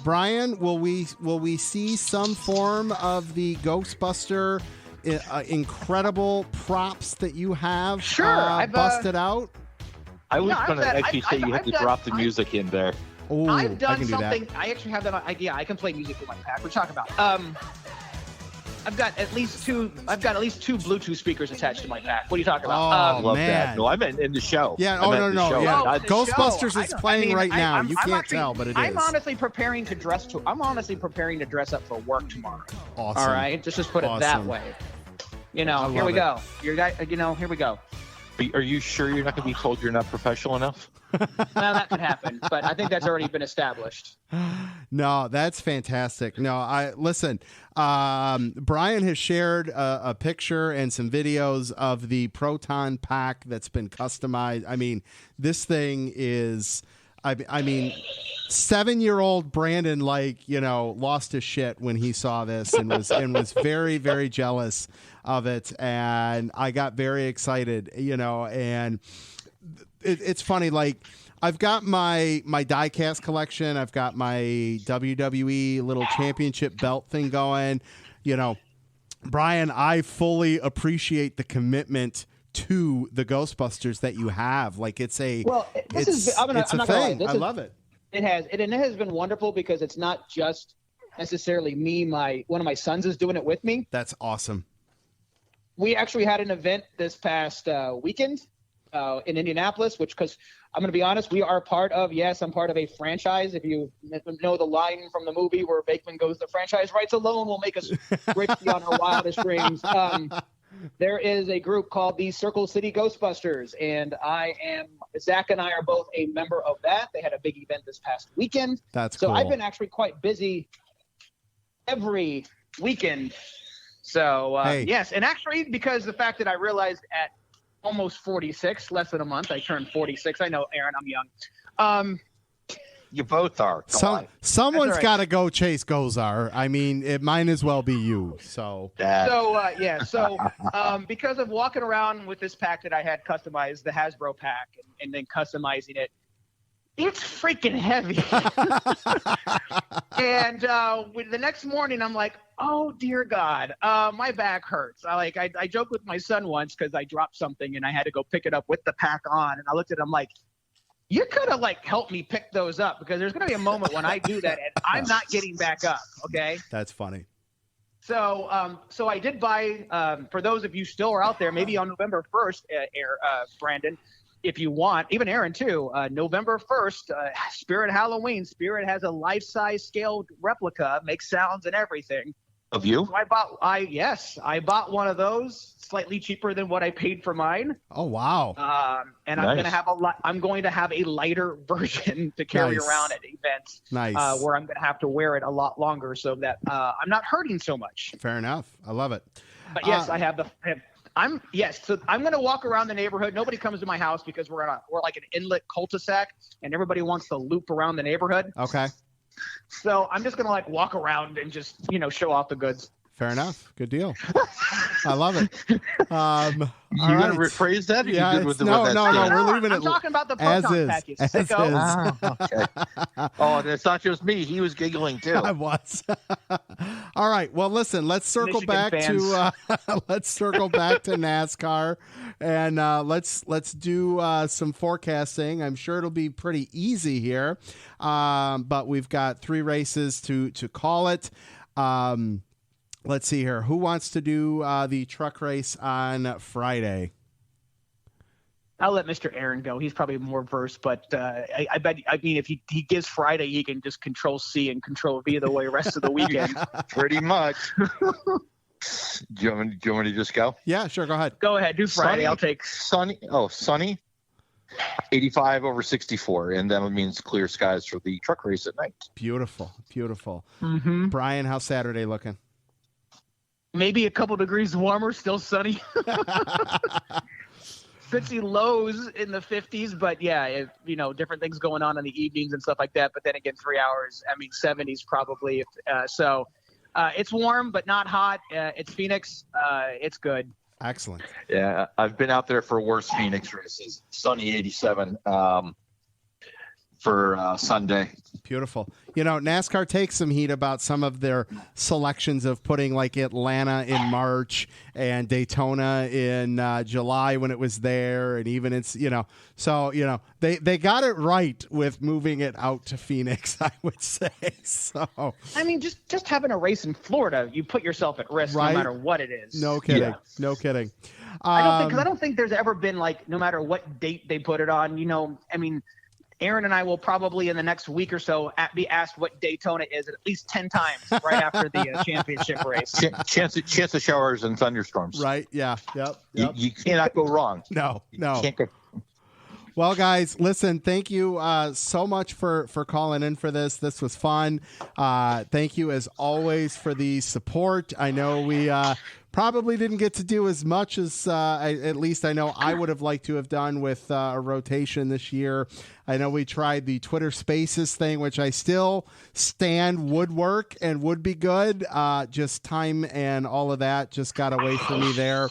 Brian, will we see some form of the Ghostbuster incredible props that you have busted out? I was going to actually say you have to drop the music in there. Oh, I've done something. That. I actually have that idea. I can play music with my pack. We're talking about. I've got at least two Bluetooth speakers attached to my pack. What are you talking about? Oh, love man. that. No, I meant in the show. Yeah. No. Yeah. Oh, Ghostbusters is playing right now. You can't tell, but it is. I'm honestly preparing to dress up for work tomorrow. Awesome. All right. Just put it that way. Here we go. Here we go. Are you sure you're not going to be told you're not professional enough? No, that could happen, but I think that's already been established. No, that's fantastic. No, listen. Brian has shared a picture and some videos of the Proton pack that's been customized. I mean, this thing is. I mean, 7-year-old Brandon lost his shit when he saw this and was very, very jealous of it, and I got very excited. And it's funny. I've got my diecast collection. I've got my WWE little championship belt thing going. Brian, I fully appreciate the commitment to the Ghostbusters that you have. It's a thing. I love it. It has been wonderful because it's not just necessarily me. One of my sons is doing it with me. That's awesome. We actually had an event this past weekend in Indianapolis, because I'm going to be honest, we are part of, I'm part of a franchise. If you know the line from the movie where Bateman goes, the franchise rights alone will make us rich beyond our wildest dreams. There is a group called the Circle City Ghostbusters, and Zach and I are both a member of that. They had a big event this past weekend. That's cool. So I've been actually quite busy every weekend. So, Hey. yes. And actually, because the fact that I realized at almost 46, less than a month, I turned 46. I know, Aaron, I'm young. You both are. Someone's That's all right. got to go chase Gozar. I mean, it might as well be you. So Because of walking around with this pack that I had customized, the Hasbro pack, and then customizing it, it's freaking heavy. And the next morning, I'm like, oh dear God, my back hurts. I joked with my son once because I dropped something and I had to go pick it up with the pack on, and I looked at him like, you could have helped me pick those up, because there's going to be a moment when I do that and I'm not getting back up. Okay. that's funny. So I did buy, for those of you still are out there, maybe on November 1st, Brandon, if you want, even Aaron too, November 1st, Spirit Halloween. Spirit has a life-size scaled replica, makes sounds and everything. Of you? So I bought one of those, slightly cheaper than what I paid for mine. Oh, wow. And Nice. I'm going to have a lighter version to carry Nice. around at events. Nice. Where I'm going to have to wear it a lot longer so that I'm not hurting so much. Fair enough. I love it. But yes, So I'm going to walk around the neighborhood. Nobody comes to my house because we're like an inlet cul-de-sac, and everybody wants to loop around the neighborhood. Okay. So I'm just going to walk around and just, show off the goods. Fair enough. Good deal. I love it. You got to rephrase that? Or Yeah, you good with no, what that no, said? we're leaving I'm it talking about the as proton is. package. As Sicko. is. Ah, okay. Oh, and it's not just me. He was giggling too. I was. All right. Well, listen. Let's circle Michigan back to let's circle back to NASCAR, and let's do some forecasting. I'm sure it'll be pretty easy here, but we've got 3 races to call it. Let's see here. Who wants to do the truck race on Friday? I'll let Mr. Aaron go. He's probably more versed, but I bet. I mean, if he gives Friday, he can just Control C and Control V the way rest of the weekend. Pretty much. Do you want me to just go? Yeah, sure. Go ahead. Go ahead, do Friday. Sunny. I'll take Sunny. Oh, sunny. 85 over 64, and that means clear skies for the truck race at night. Beautiful. Beautiful. Mm-hmm. Brian, how's Saturday looking? Maybe a couple degrees warmer, still sunny. 50 lows in the 50s, but yeah, different things going on in the evenings and stuff like that. But then again, 3 hours, 70s probably. It's warm, but not hot. It's Phoenix. It's good. Excellent. Yeah, I've been out there for worse Phoenix races. Sunny 87 for Sunday. Beautiful. NASCAR takes some heat about some of their selections of putting like Atlanta in March and Daytona in July when it was there. And even it's, so, they got it right with moving it out to Phoenix, I would say. So, just having a race in Florida, you put yourself at risk Right? no matter what it is. No kidding. Yeah. No kidding. I don't think there's ever been no matter what date they put it on, Aaron and I will probably in the next week or so be asked what Daytona is at least 10 times right after the championship race. Chance of showers and thunderstorms. Right. Yeah. Yep. You cannot go wrong. No. You can't go. Well, guys, listen, thank you so much for calling in for this. This was fun. Thank you, as always, for the support. I know we probably didn't get to do as much as, at least I know I would have liked to have done with a rotation this year. I know we tried the Twitter Spaces thing, which I still stand would work and would be good. Just time and all of that just got away from me there.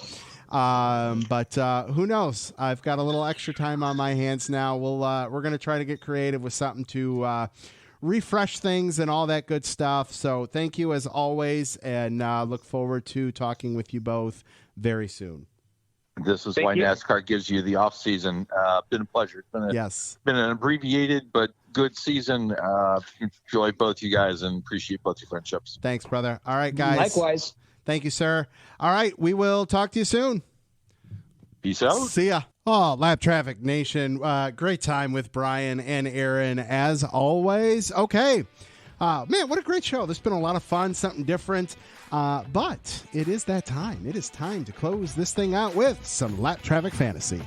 But who knows? I've got a little extra time on my hands now. We're going to try to get creative with something to refresh things and all that good stuff. So thank you as always, and look forward to talking with you both very soon. This is Thank why you. NASCAR gives you the off season. Been a pleasure. It's been an abbreviated but good season. Enjoy both you guys and appreciate both your friendships. Thanks, brother. All right, guys. Likewise. Thank you, sir. All right, we will talk to you soon. Peace out. See ya. Oh, Lap Traffic Nation. Great time with Brian and Aaron, as always. Okay. Man, what a great show. This has been a lot of fun, something different. But it is that time. It is time to close this thing out with some Lap Traffic Fantasy.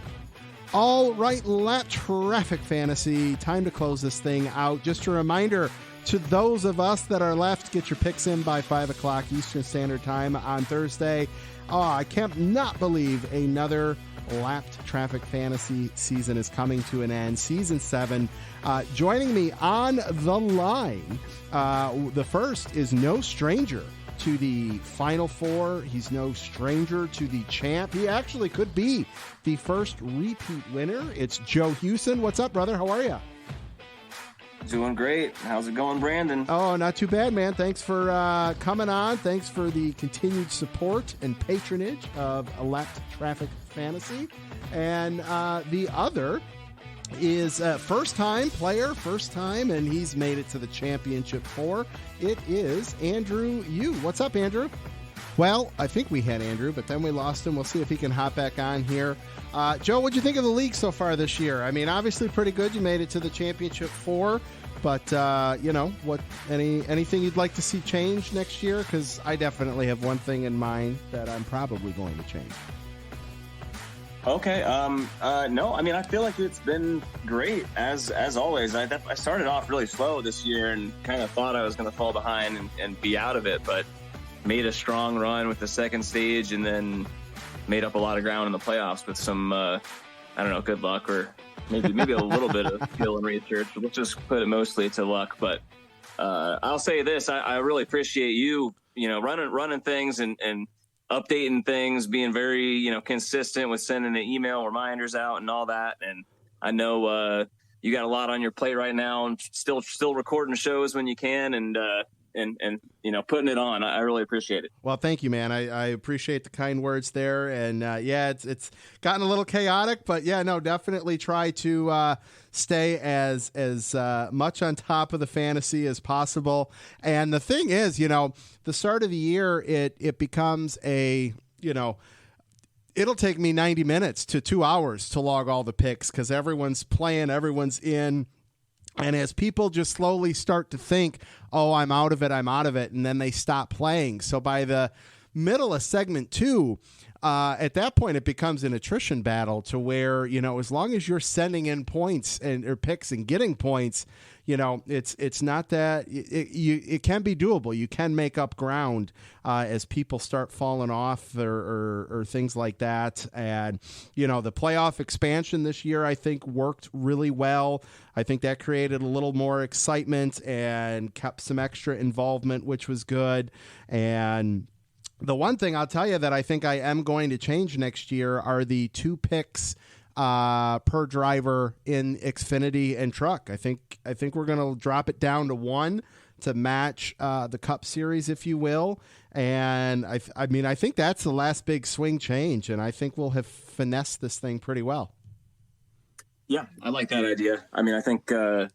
All right, Lap Traffic Fantasy. Time to close this thing out. Just a reminder, to those of us that are left, get your picks in by 5 o'clock Eastern Standard Time on Thursday. Oh, I can't not believe another Lapped Traffic Fantasy season is coming to an end. Season 7. Joining me on the line, the first is no stranger to the Final Four. He's no stranger to the champ. He actually could be the first repeat winner. It's Joe Hewson. What's up, brother? How are you? Doing great. How's it going, Brandon? Oh, not too bad, man. Thanks for coming on. Thanks for the continued support and patronage of Lapped Traffic Fantasy. And the other is first-time player, and he's made it to the Championship 4. It is Andrew Yu. What's up, Andrew? Well, I think we had Andrew, but then we lost him. We'll see if he can hop back on here. Joe, what'd you think of the league so far this year? I mean, obviously pretty good. You made it to the Championship 4, but anything you'd like to see change next year? Because I definitely have one thing in mind that I'm probably going to change. Okay. No, I mean, I feel like it's been great as always. I started off really slow this year and kind of thought I was going to fall behind and be out of it, but made a strong run with the second stage and then made up a lot of ground in the playoffs with some, good luck or maybe a little bit of skill and research. We'll just put it mostly to luck. But I'll say this: I really appreciate you, running things and updating things, being very, consistent with sending the email reminders out and all that. And I know you got a lot on your plate right now and still recording shows when you can and putting it on. I really appreciate it. Well, thank you, man. I appreciate the kind words there. And it's gotten a little chaotic, but definitely try to stay as much on top of the fantasy as possible. And the thing is, the start of the year, it becomes it'll take me 90 minutes to 2 hours to log all the picks because everyone's playing, everyone's in. And as people just slowly start to think, oh, I'm out of it, and then they stop playing. So by the middle of segment 2, at that point, it becomes an attrition battle to where, as long as you're sending in points or picks and getting points, it's not that it can be doable. You can make up ground as people start falling off or things like that. And, the playoff expansion this year, I think, worked really well. I think that created a little more excitement and kept some extra involvement, which was good. And the one thing I'll tell you that I think I am going to change next year are the 2 picks per driver in Xfinity and Truck. I think we're going to drop it down to 1 to match the Cup Series, if you will. And I think that's the last big swing change, and I think we'll have finessed this thing pretty well. Yeah, I like that idea. I mean, I think, the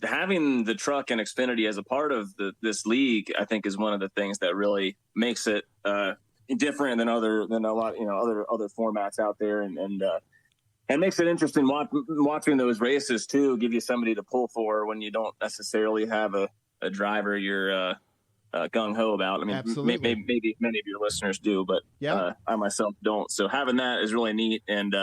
having the Truck and Xfinity as a part of this league, I think, is one of the things that really makes it different than a lot, other formats out there, and makes it interesting watching those races too. Give you somebody to pull for when you don't necessarily have a driver you're gung ho about. I mean, maybe many of your listeners do, but I myself don't. So having that is really neat, and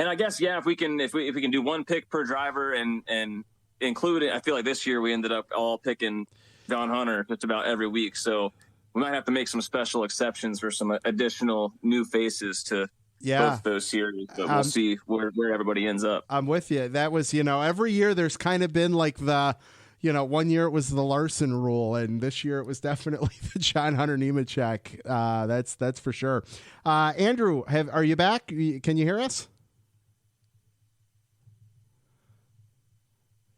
I guess if we can do 1 pick per driver and include it. I feel like this year we ended up all picking John Hunter just about every week. So we might have to make some special exceptions for some additional new faces to both those series. But we'll see where everybody ends up. I'm with you. That was, every year there's kind of been like the, one year it was the Larson rule, and this year it was definitely the John Hunter Nemechek. That's for sure. Andrew, are you back? Can you hear us?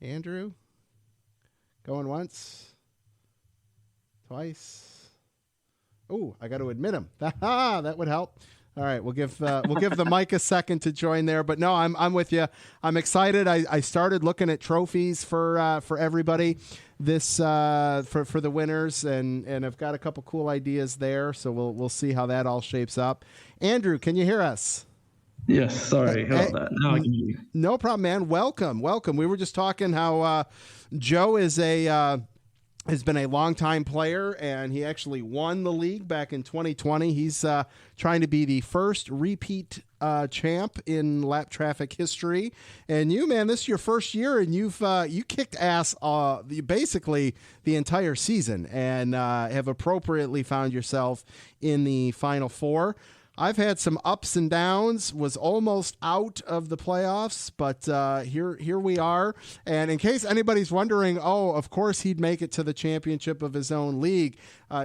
Andrew, going once, twice. Oh, I got to admit him. That would help. All right, we'll give the mic a second to join there. But no, I'm with you. I'm excited. I started looking at trophies for everybody this for the winners, and I've got a couple cool ideas there. So we'll see how that all shapes up. Andrew, can you hear us? Yes, sorry about that. Now I can hear you. No problem, man. Welcome. We were just talking how Joe is has been a longtime player, and he actually won the league back in 2020. He's trying to be the first repeat champ in lap traffic history. And you, man, this is your first year, and you kicked ass basically the entire season, and have appropriately found yourself in the Final Four. I've had some ups and downs, was almost out of the playoffs, but here we are. And in case anybody's wondering, of course he'd make it to the championship of his own league.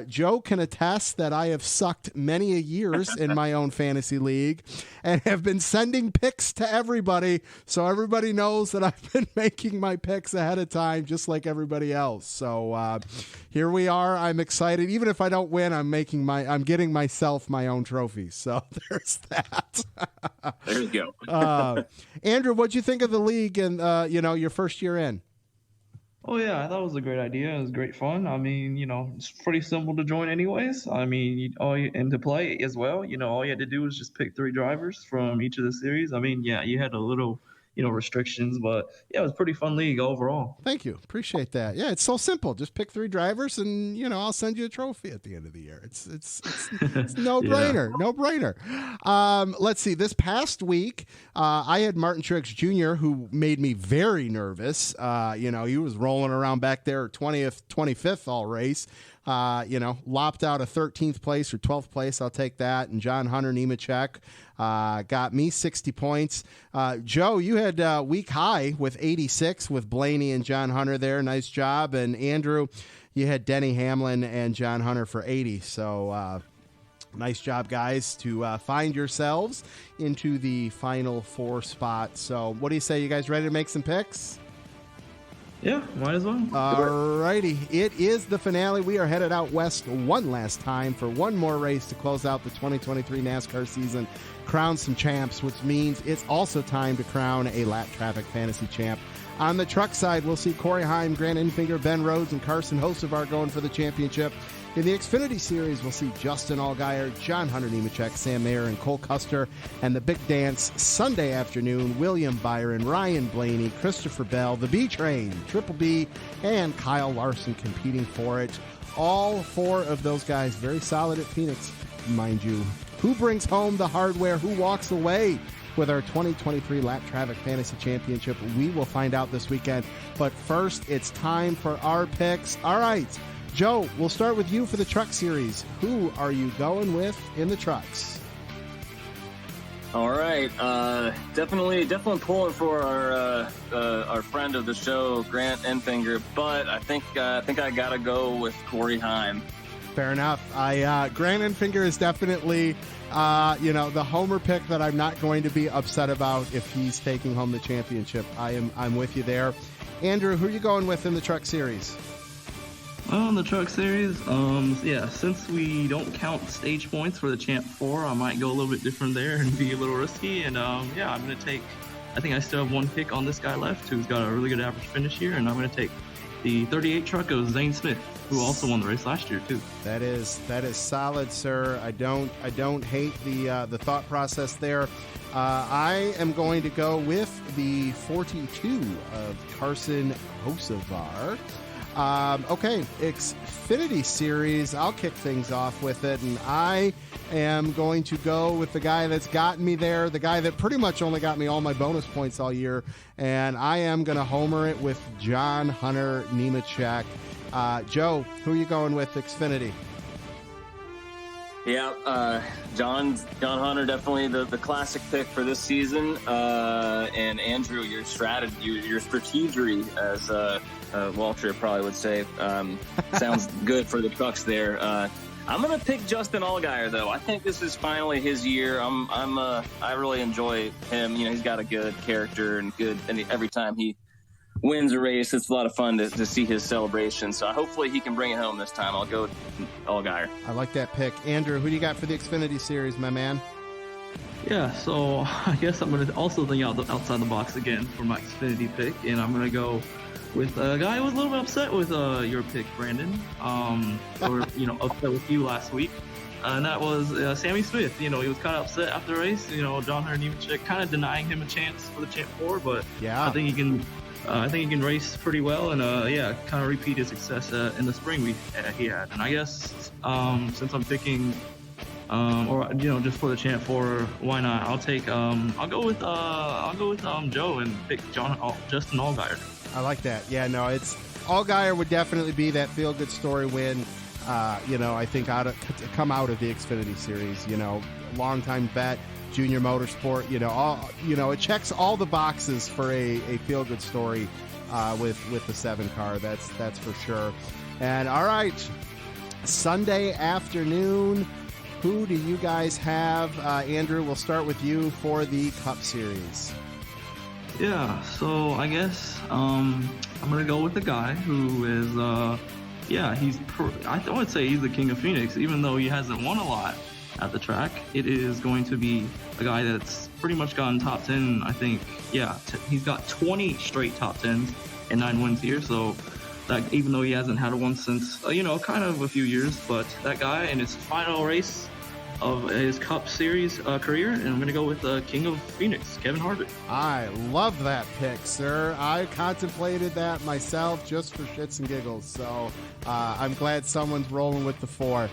Joe can attest that I have sucked many a years in my own fantasy league and have been sending picks to everybody, so everybody knows that I've been making my picks ahead of time, just like everybody else. So here we are. I'm excited. Even if I don't win, I'm getting myself my own trophies. So there's that. There you go. Andrew, what'd you think of the league and your first year in? Oh yeah, I thought it was a great idea. It was great fun. I mean, it's pretty simple to join anyways. I mean, and to play as well, all you had to do was just pick 3 drivers from each of the series. I mean, yeah, you had a little restrictions, but yeah, it was a pretty fun league overall. Thank you. Appreciate that. Yeah, it's so simple. Just pick 3 drivers and, I'll send you a trophy at the end of the year. It's no brainer. No brainer. Let's see. This past week, I had Martin Truex Jr., who made me very nervous. He was rolling around back there 20th, 25th all race. Lopped out a 13th place or 12th place. I'll take that. And John Hunter Nemechek got me 60 points. Joe, you had week high with 86 with Blaney and John Hunter there. Nice job. And Andrew, you had Denny Hamlin and John Hunter for 80. So nice job, guys, to find yourselves into the Final Four spot. So what do you say? You guys ready to make some picks? Yeah, might as well. All righty. It is the finale. We are headed out west one last time for one more race to close out the 2023 NASCAR season, crown some champs, which means it's also time to crown a lap traffic fantasy champ. On the truck side, we'll see Corey Heim, Grant Enfinger, Ben Rhodes, and Carson Hocevar going for the championship. In the Xfinity Series, we'll see Justin Allgaier, John Hunter Nemechek, Sam Mayer, and Cole Custer. And the big dance Sunday afternoon, William Byron, Ryan Blaney, Christopher Bell, the B-Train, Triple B, and Kyle Larson competing for it. All 4 of those guys very solid at Phoenix, mind you. Who brings home the hardware? Who walks away with our 2023 Lap Traffic Fantasy Championship? We will find out this weekend. But first, it's time for our picks. All right. Joe, we'll start with you for the truck series. Who are you going with in the trucks? All right, definitely pulling for our friend of the show, Grant Enfinger, but I think I gotta go with Corey Heim. Fair enough. Grant Enfinger is definitely the homer pick that I'm not going to be upset about if he's taking home the championship. I'm with you there. Andrew, who are you going with in the truck series? Well, in the truck series, since we don't count stage points for the Champ 4, I might go a little bit different there and be a little risky. And I'm going to take, I think I still have one pick on this guy left who's got a really good average finish here, and I'm going to take the 38 truck of Zane Smith, who also won the race last year too. That is solid, sir. I don't hate the thought process there. I am going to go with the 42 of Carson Hocevar. Okay, Xfinity Series, I'll kick things off with it, and I am going to go with the guy that's gotten me there, the guy that pretty much only got me all my bonus points all year, and I am going to homer it with John Hunter Nemechek. Joe, who are you going with Xfinity? Yeah, John Hunter, definitely the classic pick for this season. And Andrew, your strategery, as Walter probably would say, sounds good for the trucks there. I'm gonna pick Justin Allgaier though. I think this is finally his year. I really enjoy him. He's got a good character and every time he wins a race, it's a lot of fun to see his celebration. So hopefully he can bring it home this time. I'll go with Allgaier. I like that pick. Andrew, who do you got for the Xfinity Series, my man? Yeah, so I guess I'm going to also think outside the box again for my Xfinity pick, and I'm going to go with a guy who was a little bit upset with your pick, Brandon, or upset with you last week, and that was Sammy Smith. He was kind of upset after the race. John Hunter Nemechek kind of denying him a chance for the Champ 4, but yeah, I think he can race pretty well and kind of repeat his success in the spring he had. And I guess since I'm picking or just for the chant for why not? I'll go with Joe and pick Justin Allgaier. I like that. Yeah, no, it's Allgaier would definitely be that feel good story win. I think come out of the Xfinity Series. Longtime vet, junior motorsport. It checks all the boxes for a feel good story with the 7 car. That's for sure. And all right, Sunday afternoon. Who do you guys have? Andrew, we'll start with you for the Cup Series. Yeah, so I guess I'm going to go with the guy who is, I would say he's the king of Phoenix, even though he hasn't won a lot at the track. It is going to be a guy that's pretty much gotten top 10, I think. Yeah, he's got 20 straight top 10s and 9 wins here, so that even though he hasn't had one since, kind of a few years, but that guy in his final race of his Cup Series career, and I'm going to go with King of Phoenix, Kevin Harvick. I love that pick, sir. I contemplated that myself just for shits and giggles, so I'm glad someone's rolling with the 4.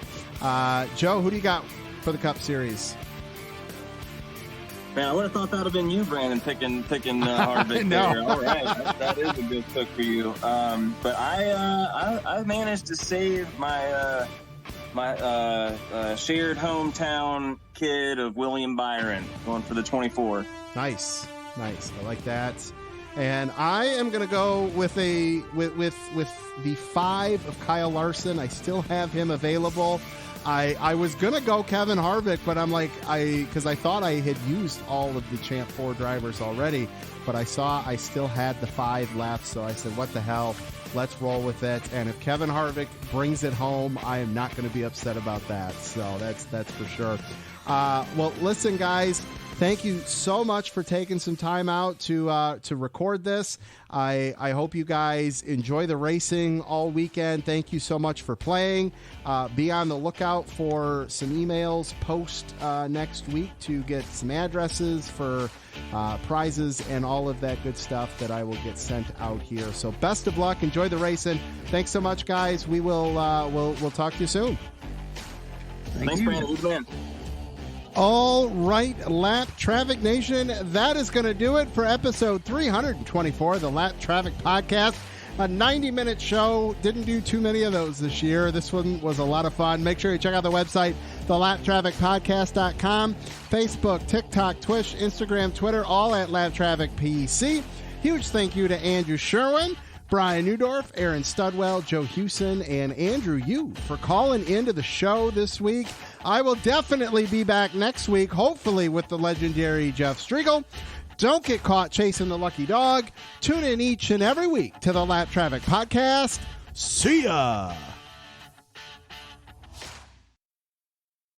Joe, who do you got for the Cup Series? Man, I would have thought that would have been you, Brandon, picking Harvick there. All right, that is a good pick for you. But I managed to save my shared hometown kid of William Byron, going for the 24. Nice. I like that. And I am going to go with the 5 of Kyle Larson. I still have him available. I was going to go Kevin Harvick, but I'm like, because I thought I had used all of the Champ 4 drivers already, but I saw I still had the 5 left, so I said, what the hell? Let's roll with it. And if Kevin Harvick brings it home, I am not going to be upset about that. So that's for sure. Well, listen, guys, thank you so much for taking some time out to record this. I hope you guys enjoy the racing all weekend. Thank you so much for playing. Be on the lookout for some emails post next week to get some addresses for prizes and all of that good stuff that I will get sent out here. So best of luck. Enjoy the racing. Thanks so much, guys. We will we'll talk to you soon. Thanks, Brandon. You win. All right, Lap Traffic Nation, that is going to do it for episode 324 of the Lap Traffic Podcast. A 90-minute show. Didn't do too many of those this year. This one was a lot of fun. Make sure you check out the website, thelaptrafficpodcast.com. Facebook, TikTok, Twitch, Instagram, Twitter, all at Lap Traffic PC. Huge thank you to Andrew Sherwin, Brian Neudorff, Aaron Studwell, Joe Hewson, and Andrew Yu for calling into the show this week. I will definitely be back next week, hopefully with the legendary Jeff Striegel. Don't get caught chasing the lucky dog. Tune in each and every week to the Lap Traffic Podcast. See ya!